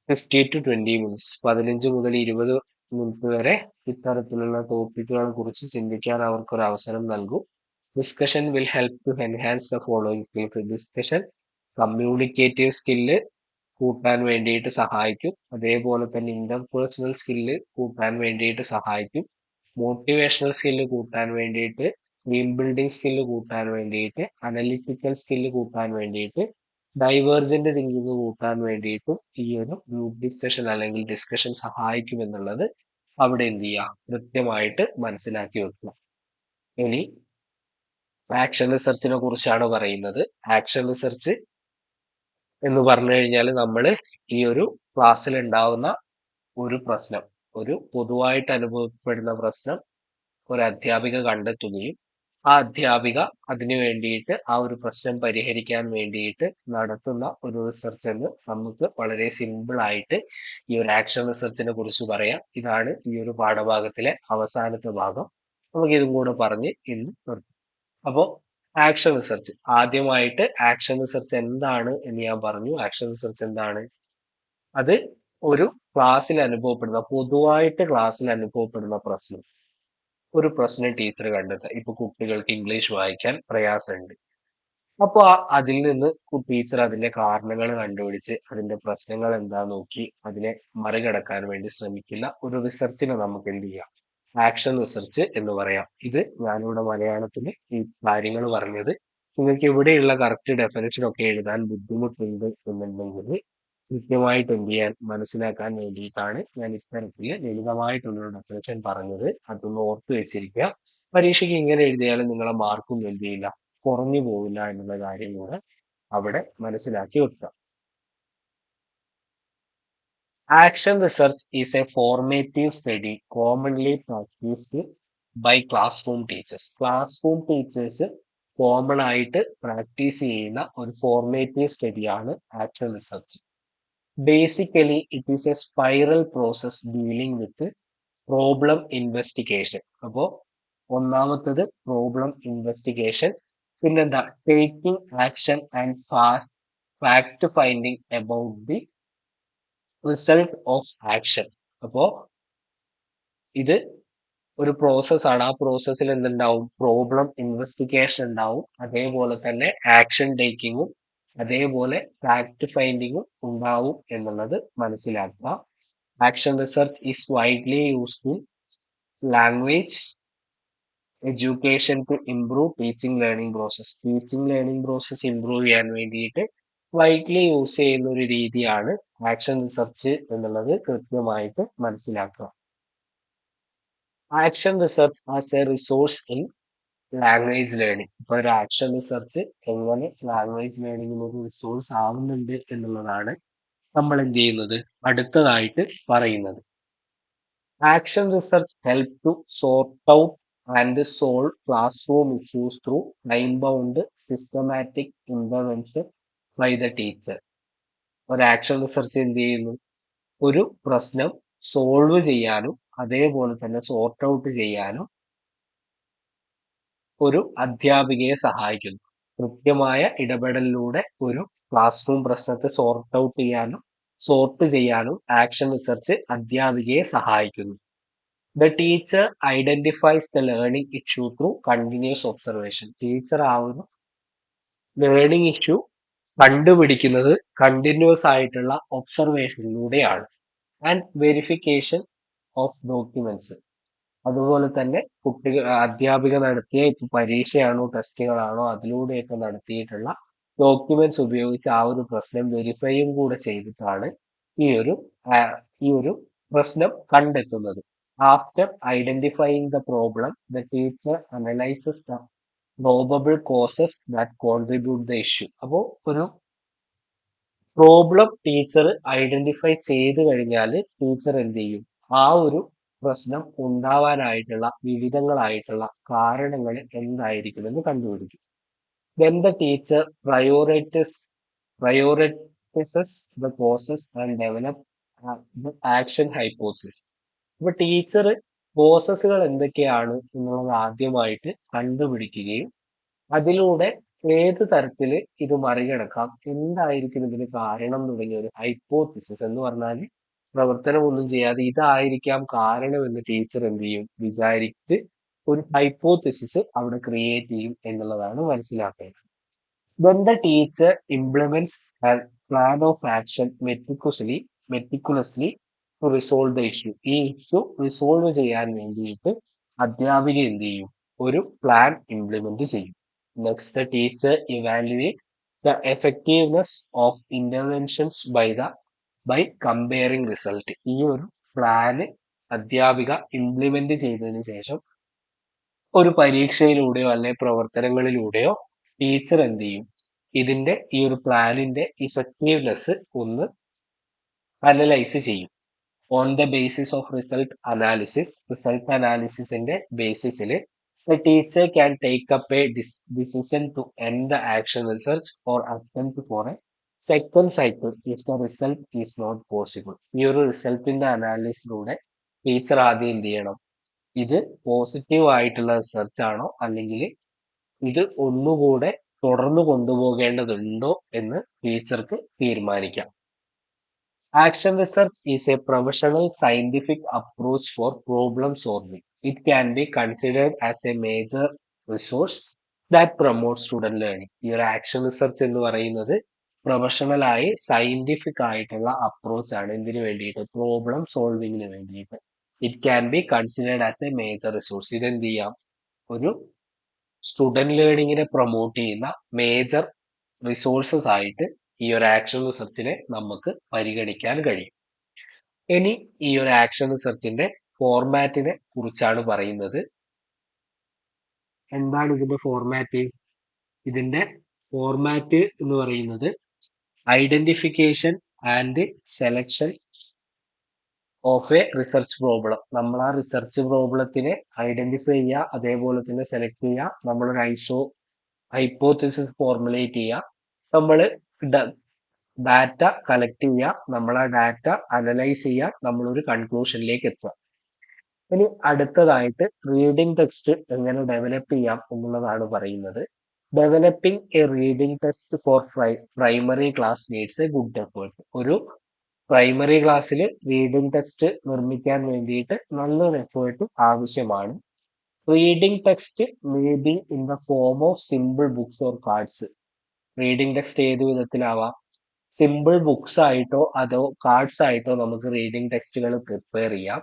15 to 20 minutes. 15 മുതൽ 20 മിനിറ്റ് വരെ ഇത്തരത്തിലുള്ള ടോപ്പിക്കുകളെ കുറിച്ച് ചിന്തിക്കാൻ അവർക്ക് ഒരു അവസരം നൽകും. Discussion will help to enhance the following skills. Discussion communicative skill കൂട്ടാൻ വേണ്ടിയിട്ട് സഹായിക്കും. അതേപോലെ തന്നെ ഇന്റർപേഴ്സണൽ സ്കില്ല് കൂട്ടാൻ വേണ്ടിയിട്ട് സഹായിക്കും. മോട്ടിവേഷണൽ സ്കില്ല് കൂട്ടാൻ വേണ്ടിയിട്ട്, ടീം ബിൽഡിംഗ് സ്കില്ല് കൂട്ടാൻ വേണ്ടിയിട്ട്, അനലിറ്റിക്കൽ സ്കില്ല് കൂട്ടാൻ വേണ്ടിയിട്ട്, ഡൈവേർജന്റ് തിങ്കിങ് കൂട്ടാൻ വേണ്ടിയിട്ടും ഈ ഒരു ഗ്രൂപ്പ് ഡിസ്കഷൻ അല്ലെങ്കിൽ ഡിസ്കഷൻ സഹായിക്കും എന്നുള്ളത് അവിടെ എന്ത് ചെയ്യുക, കൃത്യമായിട്ട് മനസ്സിലാക്കി വെക്കുക. ഇനി ആക്ഷൻ റിസർച്ചിനെ കുറിച്ചാണ് പറയുന്നത്. ആക്ഷൻ റിസർച്ച് എന്ന് പറഞ്ഞു കഴിഞ്ഞാൽ നമ്മൾ ഈ ഒരു ക്ലാസ്സിൽ ഉണ്ടാവുന്ന ഒരു പ്രശ്നം, ഒരു പൊതുവായിട്ട് അനുഭവപ്പെടുന്ന പ്രശ്നം ഒരു അധ്യാപിക കണ്ടെത്തുകയും ആ അധ്യാപിക അതിനു വേണ്ടിയിട്ട് ആ ഒരു പ്രശ്നം പരിഹരിക്കാൻ വേണ്ടിയിട്ട് നടത്തുന്ന ഒരു റിസർച്ച് എന്ന് നമുക്ക് വളരെ സിമ്പിൾ ആയിട്ട് ഈ ഒരു ആക്ഷൻ റിസർച്ചിനെ കുറിച്ച് പറയാം. ഇതാണ് ഈ ഒരു പാഠഭാഗത്തിലെ അവസാനത്തെ ഭാഗം. നമുക്ക് ഇതും കൂടെ പറഞ്ഞ് ഇന്ന് നിർത്താം. അപ്പോൾ ആക്ഷൻ റിസർച്ച്, ആദ്യമായിട്ട് ആക്ഷൻ റിസർച്ച് എന്താണ് എന്ന് ഞാൻ പറഞ്ഞു. ആക്ഷൻ റിസർച്ച് എന്താണ്? അത് ഒരു ക്ലാസ്സിൽ അനുഭവപ്പെടുന്ന, പൊതുവായിട്ട് ക്ലാസ്സിൽ അനുഭവപ്പെടുന്ന പ്രശ്നം, ഒരു പ്രശ്നം ടീച്ചർ കണ്ടെത്തുക. ഇപ്പൊ കുട്ടികൾക്ക് ഇംഗ്ലീഷ് വായിക്കാൻ പ്രയാസമുണ്ട്. അപ്പൊ അതിൽ നിന്ന് ടീച്ചർ അതിന്റെ കാരണങ്ങൾ കണ്ടുപിടിച്ച് അതിന്റെ പ്രശ്നങ്ങൾ എന്താ നോക്കി അതിനെ മറികടക്കാൻ വേണ്ടി ശ്രമിക്കുന്ന ഒരു റിസർച്ചിനെ നമുക്ക് എന്ത് ചെയ്യാം, ആക്ഷൻ റിസർച്ച് എന്ന് പറയാം. ഇത് ഞാനിവിടെ മലയാളത്തിൽ ഈ കാര്യങ്ങൾ പറഞ്ഞത്. നിങ്ങൾക്ക് ഇവിടെയുള്ള കറക്റ്റ് ഡെഫിനേഷൻ ഒക്കെ എഴുതാൻ ബുദ്ധിമുട്ടുണ്ട് എന്നുണ്ടെങ്കിൽ കൃത്യമായിട്ട് എന്ത് ചെയ്യാൻ, മനസ്സിലാക്കാൻ വേണ്ടിയിട്ടാണ് ഞാൻ ഇത്തരത്തില് ലളിതമായിട്ടുള്ള ഡെഫിനേഷൻ പറഞ്ഞത്. അതൊന്ന് ഓർത്ത് വെച്ചിരിക്കുക. പരീക്ഷയ്ക്ക് ഇങ്ങനെ എഴുതിയാലും നിങ്ങളെ മാർക്കും എന്ത് ചെയ്യില്ല, കുറഞ്ഞു പോവില്ല എന്നുള്ള കാര്യം കൂടെ അവിടെ മനസ്സിലാക്കി വെക്കുക. Action research is a formative study commonly practised by classroom teachers. Classroom teachers common ആയിട്ട് പ്രാക്ടീസ് ചെയ്യുന്ന ഒരു ഫോർമേറ്റീവ് സ്റ്റഡിയാണ് action research. Basically it is a spiral process dealing with problem investigation. അപ്പോ ഒന്നാമത്തത് പ്രോബ്ലം ഇൻവെസ്റ്റിഗേഷൻ, പിന്നെന്താ taking action and fact finding about the result of action. അപ്പോ ഇത് ഒരു പ്രോസസ്സാണ്. ആ പ്രോസസ്സിൽ എന്തുണ്ടാവും, പ്രോബ്ലം ഇൻവെസ്റ്റിഗേഷൻ ഉണ്ടാവും, അതേപോലെ തന്നെ ആക്ഷൻ ടേക്കിങ്ങും അതേപോലെ ഫാക്ട് ഫൈൻഡിങ്ങും ഉണ്ടാവും എന്നുള്ളത് മനസ്സിലാക്കുക. Action research is widely used in language education to improve teaching learning process. Teaching learning process improve ചെയ്യാൻ വേണ്ടിയിട്ട് വൈഡ്ലി യൂസ് ചെയ്യുന്ന ഒരു രീതിയാണ് ആക്ഷൻ റിസർച്ച് എന്നുള്ളത് കൃത്യമായിട്ട് മനസ്സിലാക്കുക. Action research as a resource in language learning. ഇപ്പൊ ഒരു ആക്ഷൻ റിസർച്ച് എങ്ങനെ ലാംഗ്വേജ് ലേണിംഗിന് ഒരു റിസോഴ്സ് ആവുന്നുണ്ട് എന്നുള്ളതാണ് നമ്മൾ എന്ത് ചെയ്യുന്നത്, അടുത്തതായിട്ട് പറയുന്നത്. Action research help to sort out and solve classroom issues through time bound systematic intervention by the teacher. ഒരു ആക്ഷൻ റിസർച്ച് എന്ത് ചെയ്യുന്നു, ഒരു പ്രശ്നം സോൾവ് ചെയ്യാനും അതേപോലെ തന്നെ സോർട്ട് ഔട്ട് ചെയ്യാനും ഒരു അധ്യാപികയെ സഹായിക്കുന്നു. കൃത്യമായ ഇടപെടലിലൂടെ ഒരു ക്ലാസ് റൂം പ്രശ്നത്തെ സോർട്ട് ഔട്ട് ചെയ്യാനും സോർട്ട് ചെയ്യാനും ആക്ഷൻ റിസർച്ച് അധ്യാപികയെ സഹായിക്കുന്നു. The teacher identifies the learning issue through continuous observation. Teacher ആ ഒരു ലേണിംഗ് ഇഷ്യൂ കണ്ടുപിടിക്കുന്നത് കണ്ടിന്യൂസ് ആയിട്ടുള്ള ഒബ്സർവേഷനിലൂടെയാണ്. And verification of documents. അതുപോലെ തന്നെ അധ്യാപിക നടത്തിയ ഇപ്പൊ പരീക്ഷയാണോ ടെസ്റ്റുകളാണോ അതിലൂടെയൊക്കെ നടത്തിയിട്ടുള്ള ഡോക്യുമെന്റ്സ് ഉപയോഗിച്ച് ആ ഒരു പ്രശ്നം വെരിഫൈയും കൂടെ ചെയ്തിട്ടാണ് ഈ ഒരു ഈ ഒരു പ്രശ്നം കണ്ടെത്തുന്നത്. After identifying the problem the teacher analyses the probable causes that contribute the issue. അപ്പോൾ ഒരു പ്രോബ്ലം ടീച്ചർ ഐഡന്റിഫൈ ചെയ്ത് കഴിഞ്ഞാൽ ടീച്ചർ എന്ത് ചെയ്യും? ആ ഒരു പ്രശ്നം ഉണ്ടാവാനായിട്ടുള്ള വിവിധങ്ങളായിട്ടുള്ള കാരണങ്ങൾ എന്തായിരിക്കുമെന്ന് കണ്ടുപിടിക്കും. Then the teacher prioritizes the process and develop the action hypothesis. അപ്പൊ ടീച്ചർ പ്രോസസ്സുകൾ എന്തൊക്കെയാണ് എന്നുള്ളത് ആദ്യമായിട്ട് കണ്ടുപിടിക്കുകയും അതിലൂടെ ഏത് തരത്തില് ഇത് മറികടക്കാം, എന്തായിരിക്കും ഇതിന് കാരണം തുടങ്ങിയ ഒരു ഹൈപ്പോത്തിസിസ് എന്ന് പറഞ്ഞാൽ പ്രവർത്തനമൊന്നും ചെയ്യാതെ ഇതായിരിക്കാം കാരണം എന്ന് ടീച്ചർ എന്ത് ചെയ്യും വിചാരിച്ച് ഒരു ഹൈപ്പോത്തിസിസ് അവിടെ ക്രിയേറ്റ് ചെയ്യും എന്നുള്ളതാണ് മനസ്സിലാക്കേണ്ടത്. Then the teacher implements a plan of action meticulously to resolve the issue. ഈ ഇഷ്യൂ റിസോൾവ് ചെയ്യാൻ വേണ്ടിയിട്ട് അധ്യാപിക എന്ത് ചെയ്യും? ഒരു പ്ലാൻ ഇംപ്ലിമെന്റ് ചെയ്യും. Next the teacher evaluate the effectiveness of interventions by comparing result. ഈ ഒരു പ്ലാന് അധ്യാപിക ഇംപ്ലിമെന്റ് ചെയ്തതിന് ശേഷം ഒരു പരീക്ഷയിലൂടെയോ അല്ലെ പ്രവർത്തനങ്ങളിലൂടെയോ ടീച്ചർ എന്ത് ചെയ്യും? ഇതിന്റെ ഈ ഒരു പ്ലാനിന്റെ ഇഫക്റ്റീവ്നെസ് ഒന്ന് അനലൈസ് ചെയ്യും. On the basis of result അനാലിസിസിന്റെ ബേസിസിൽ the teacher can take up a decision to end the action research or attempt for a second cycle if the result is not possible. ഈ ഒരു റിസൾട്ടിന്റെ അനാലിസിലൂടെ teacher ആദ്യം എന്ത് ചെയ്യണം? ഇത് positive ആയിട്ടുള്ള research ആണോ അല്ലെങ്കിൽ ഇത് ഒന്നുകൂടെ തുടർന്ന് കൊണ്ടുപോകേണ്ടതുണ്ടോ എന്ന് ടീച്ചർക്ക് തീരുമാനിക്കാം. Action research is a professional scientific approach for problem solving. It can be considered as a major resource that promotes student learning. ഈ ഒരു ആക്ഷൻ റിസർച്ച് എന്ന് പറയുന്നത് പ്രൊഫഷണൽ ആയി സയന്റിഫിക് ആയിട്ടുള്ള അപ്രോച്ച് ആണ്. എന്തിനു വേണ്ടിയിട്ട്? പ്രോബ്ലം സോൾവിങ്ങിന് വേണ്ടിയിട്ട്. It can be considered as A major resource. ഇതെന്ത് ചെയ്യാം? ഒരു സ്റ്റുഡന്റ് ലേണിങ്ങിനെ പ്രൊമോട്ട് ചെയ്യുന്ന മേജർ റിസോഴ്സസ് ആയിട്ട് ഈ ഒരു ആക്ഷൻ റിസർച്ചിനെ നമുക്ക് പരിഗണിക്കാൻ കഴിയും. ഇനി ഈ ഒരു ആക്ഷൻ റിസർച്ചിന്റെ ഫോർമാറ്റിനെ കുറിച്ചാണ് പറയുന്നത്. എന്താണ് ഇതിന്റെ ഫോർമാറ്റ്? ഇതിന്റെ ഫോർമാറ്റ് എന്ന് പറയുന്നത് identification and selection of A research problem. നമ്മൾ ആ റിസർച്ച് പ്രോബ്ലത്തിനെ ഐഡന്റിഫൈ ചെയ്യുക, അതേപോലെ തന്നെ സെലക്ട് ചെയ്യുക, നമ്മളൊരു ഹൈപ്പോത്തിസിസ് ഫോർമുലേറ്റ് ചെയ്യുക, നമ്മൾ ഡാറ്റ കളക്ട് ചെയ്യുക, നമ്മൾ ആ ഡാറ്റ അനലൈസ് ചെയ്യുക, നമ്മളൊരു കൺക്ലൂഷനിലേക്ക് എത്തുക. ഇനി അടുത്തതായിട്ട് റീഡിംഗ് ടെക്സ്റ്റ് എങ്ങനെ ഡെവലപ്പ് ചെയ്യാം എന്നുള്ളതാണ് പറയുന്നത്. Developing a reading text for primary class needs a good effort. ഒരു പ്രൈമറി ക്ലാസ്സിൽ റീഡിംഗ് ടെക്സ്റ്റ് നിർമ്മിക്കാൻ വേണ്ടിയിട്ട് നല്ലൊരു എഫേർട്ട് ആവശ്യമാണ്. Reading text may be in the form of simple books or cards. Reading text ഏത് വിധത്തിലാവാം? സിമ്പിൾ ബുക്സ് ആയിട്ടോ അതോ കാർഡ്സ് ആയിട്ടോ നമുക്ക് റീഡിംഗ് ടെക്സ്റ്റുകൾ പ്രിപ്പയർ ചെയ്യാം.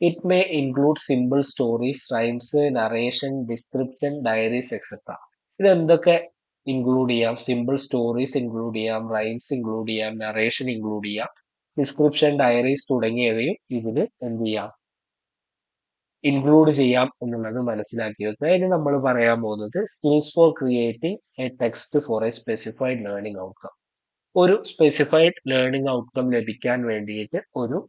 It may include simple stories, rhymes, narration, description, diaries etcetera. ഇതെന്തൊക്കെ ഇൻക്ലൂഡ് ചെയ്യാം? സിമ്പിൾ സ്റ്റോറീസ് ഇൻക്ലൂഡ് ചെയ്യാം, റൈംസ് ഇൻക്ലൂഡ് ചെയ്യാം, നറേഷൻ ഇൻക്ലൂഡ് ചെയ്യാം, ഡിസ്ക്രിപ്ഷൻ, ഡയറീസ് തുടങ്ങിയവയും ഇതിൽ എന്ത് ചെയ്യാം? ഇൻക്ലൂഡ് ചെയ്യാം എന്നുള്ളത് മനസ്സിലാക്കി വെക്കുക. ഇനി നമ്മൾ പറയാൻ പോകുന്നത് skills for creating a text for a specified learning outcome. ഒരു സ്പെസിഫൈഡ് ലേണിംഗ് ഔട്ട്കം ലഭിക്കാൻ വേണ്ടിയിട്ട് ഒരു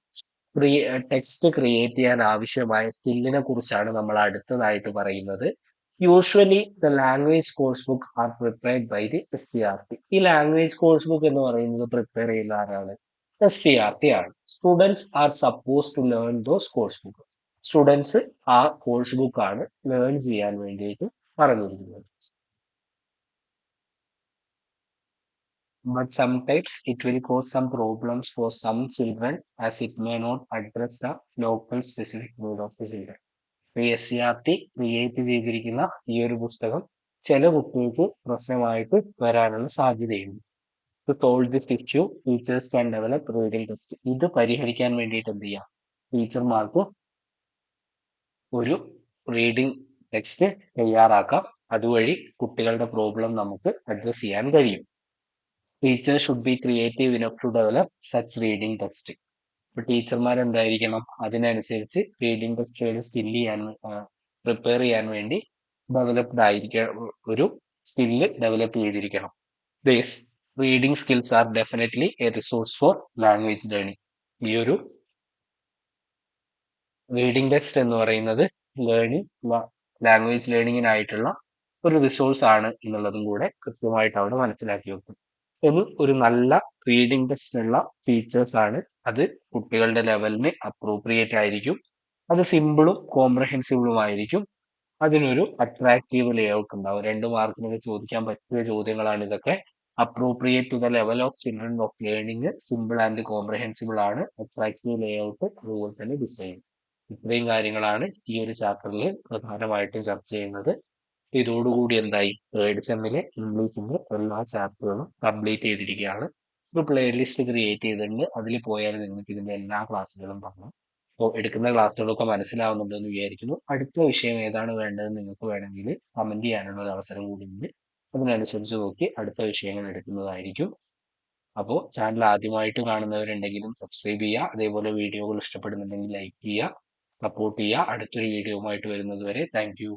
ടെക്സ്റ്റ് ക്രിയേറ്റ് ചെയ്യാൻ ആവശ്യമായ സ്കില്ലിനെ കുറിച്ചാണ് നമ്മൾ അടുത്തതായിട്ട് പറയുന്നത്. Usually the language course book are prepared by the SCRT. ഈ ലാംഗ്വേജ് കോഴ്സ് ബുക്ക് എന്ന് പറയുന്നത് പ്രിപ്പയർ ചെയ്യുന്ന ആരാണ്? SCRT ആണ്. Students are suppose to learn those course book. Students ആ കോഴ്സ് ബുക്ക് ആണ് ലേൺ ചെയ്യാൻ വേണ്ടിയിട്ട് പറഞ്ഞിരിക്കുന്നത്. But sometimes it will cause some problems for some children as it may not address the local specific need of the children. SCRT create ചെയ്തിരിക്കുന്ന ഈ ഒരു പുസ്തകം ചില കുട്ടികൾക്ക് പ്രശ്നമായിട്ട് വരാനുള്ള സാധ്യതയുണ്ട്. To solve this issue, teachers can develop reading test. ഇത് പരിഹരിക്കാൻ വേണ്ടിയിട്ട് എന്ത് ചെയ്യാം? ടീച്ചർമാർക്ക് ഒരു റീഡിംഗ് ടെക്സ്റ്റ് തയ്യാറാക്കാം. അതുവഴി കുട്ടികളുടെ പ്രോബ്ലം നമുക്ക് അഡ്രസ് ചെയ്യാൻ കഴിയും. Teacher should be creative enough to develop such reading text. ഇപ്പൊ ടീച്ചർമാർ എന്തായിരിക്കണം? അതിനനുസരിച്ച് റീഡിംഗ് ടെക്സ്റ്റുകൾ പ്രിപ്പയർ ചെയ്യാൻ വേണ്ടി ഡെവലപ്ഡ് ആയിരിക്കണം, ഒരു സ്കില്ല് ഡെവലപ്പ് ചെയ്തിരിക്കണം. These reading skills are definitely a resource for language learning. ഈ ഒരു റീഡിംഗ് ടെക്സ്റ്റ് എന്ന് പറയുന്നത് ലാംഗ്വേജ് ലേണിങ്ങിനായിട്ടുള്ള ഒരു റിസോഴ്സ് ആണ് എന്നുള്ളതും കൂടെ കൃത്യമായിട്ട് അവിടെ മനസ്സിലാക്കി വെക്കും. ഇനി ഒരു നല്ല റീഡിംഗ് ടെസ്റ്റിനുള്ള ഫീച്ചേഴ്സ് ആണ്. അത് കുട്ടികളുടെ ലെവലിന് അപ്രോപ്രിയേറ്റ് ആയിരിക്കും. അത് സിമ്പിളും കോംപ്രഹെൻസിബിളും ആയിരിക്കും. അതിനൊരു അട്രാക്റ്റീവ് ലേഔട്ട് ഉണ്ടാവും. 2 മാർക്കിനൊക്കെ ചോദിക്കാൻ പറ്റിയ ചോദ്യങ്ങളാണ് ഇതൊക്കെ. Appropriate to the level of children of learning, simple and comprehensible ആണ്, അട്രാക്റ്റീവ് ലേഔട്ട്, അതുപോലെ തന്നെ ഡിസൈൻ. ഇത്രയും കാര്യങ്ങളാണ് ഈ ഒരു ചാപ്റ്ററിൽ പ്രധാനമായിട്ടും ചർച്ച ചെയ്യുന്നത്. ഇതോടുകൂടി എന്തായി? തേർഡ് സെമ്മിലെ ഇംഗ്ലീഷിന്റെ എല്ലാ ചാപ്റ്ററുകളും കംപ്ലീറ്റ് ചെയ്തിരിക്കുകയാണ്. ഒരു പ്ലേലിസ്റ്റ് ക്രിയേറ്റ് ചെയ്തിട്ടുണ്ട്. അതിൽ പോയാൽ നിങ്ങൾക്ക് ഇതിന്റെ എല്ലാ ക്ലാസ്സുകളും കാണാം. അപ്പോൾ എടുക്കുന്ന ക്ലാസ്സുകളൊക്കെ മനസ്സിലാവുന്നുണ്ടെന്ന് വിചാരിക്കുന്നു. അടുത്ത വിഷയം ഏതാണ് വേണ്ടതെന്ന് നിങ്ങൾക്ക് വേണമെങ്കിൽ കമന്റ് ചെയ്യാനുള്ള ഒരു അവസരം കൂടിയുണ്ട്. അതിനനുസരിച്ച് നോക്കി അടുത്ത വിഷയങ്ങൾ എടുക്കുന്നതായിരിക്കും. അപ്പോൾ ചാനൽ ആദ്യമായിട്ട് കാണുന്നവരുണ്ടെങ്കിലും സബ്സ്ക്രൈബ് ചെയ്യുക. അതേപോലെ വീഡിയോകൾ ഇഷ്ടപ്പെടുന്നുണ്ടെങ്കിൽ ലൈക്ക് ചെയ്യുക, സപ്പോർട്ട് ചെയ്യുക. അടുത്തൊരു വീഡിയോയുമായിട്ട് വരുന്നത് വരെ താങ്ക് യു.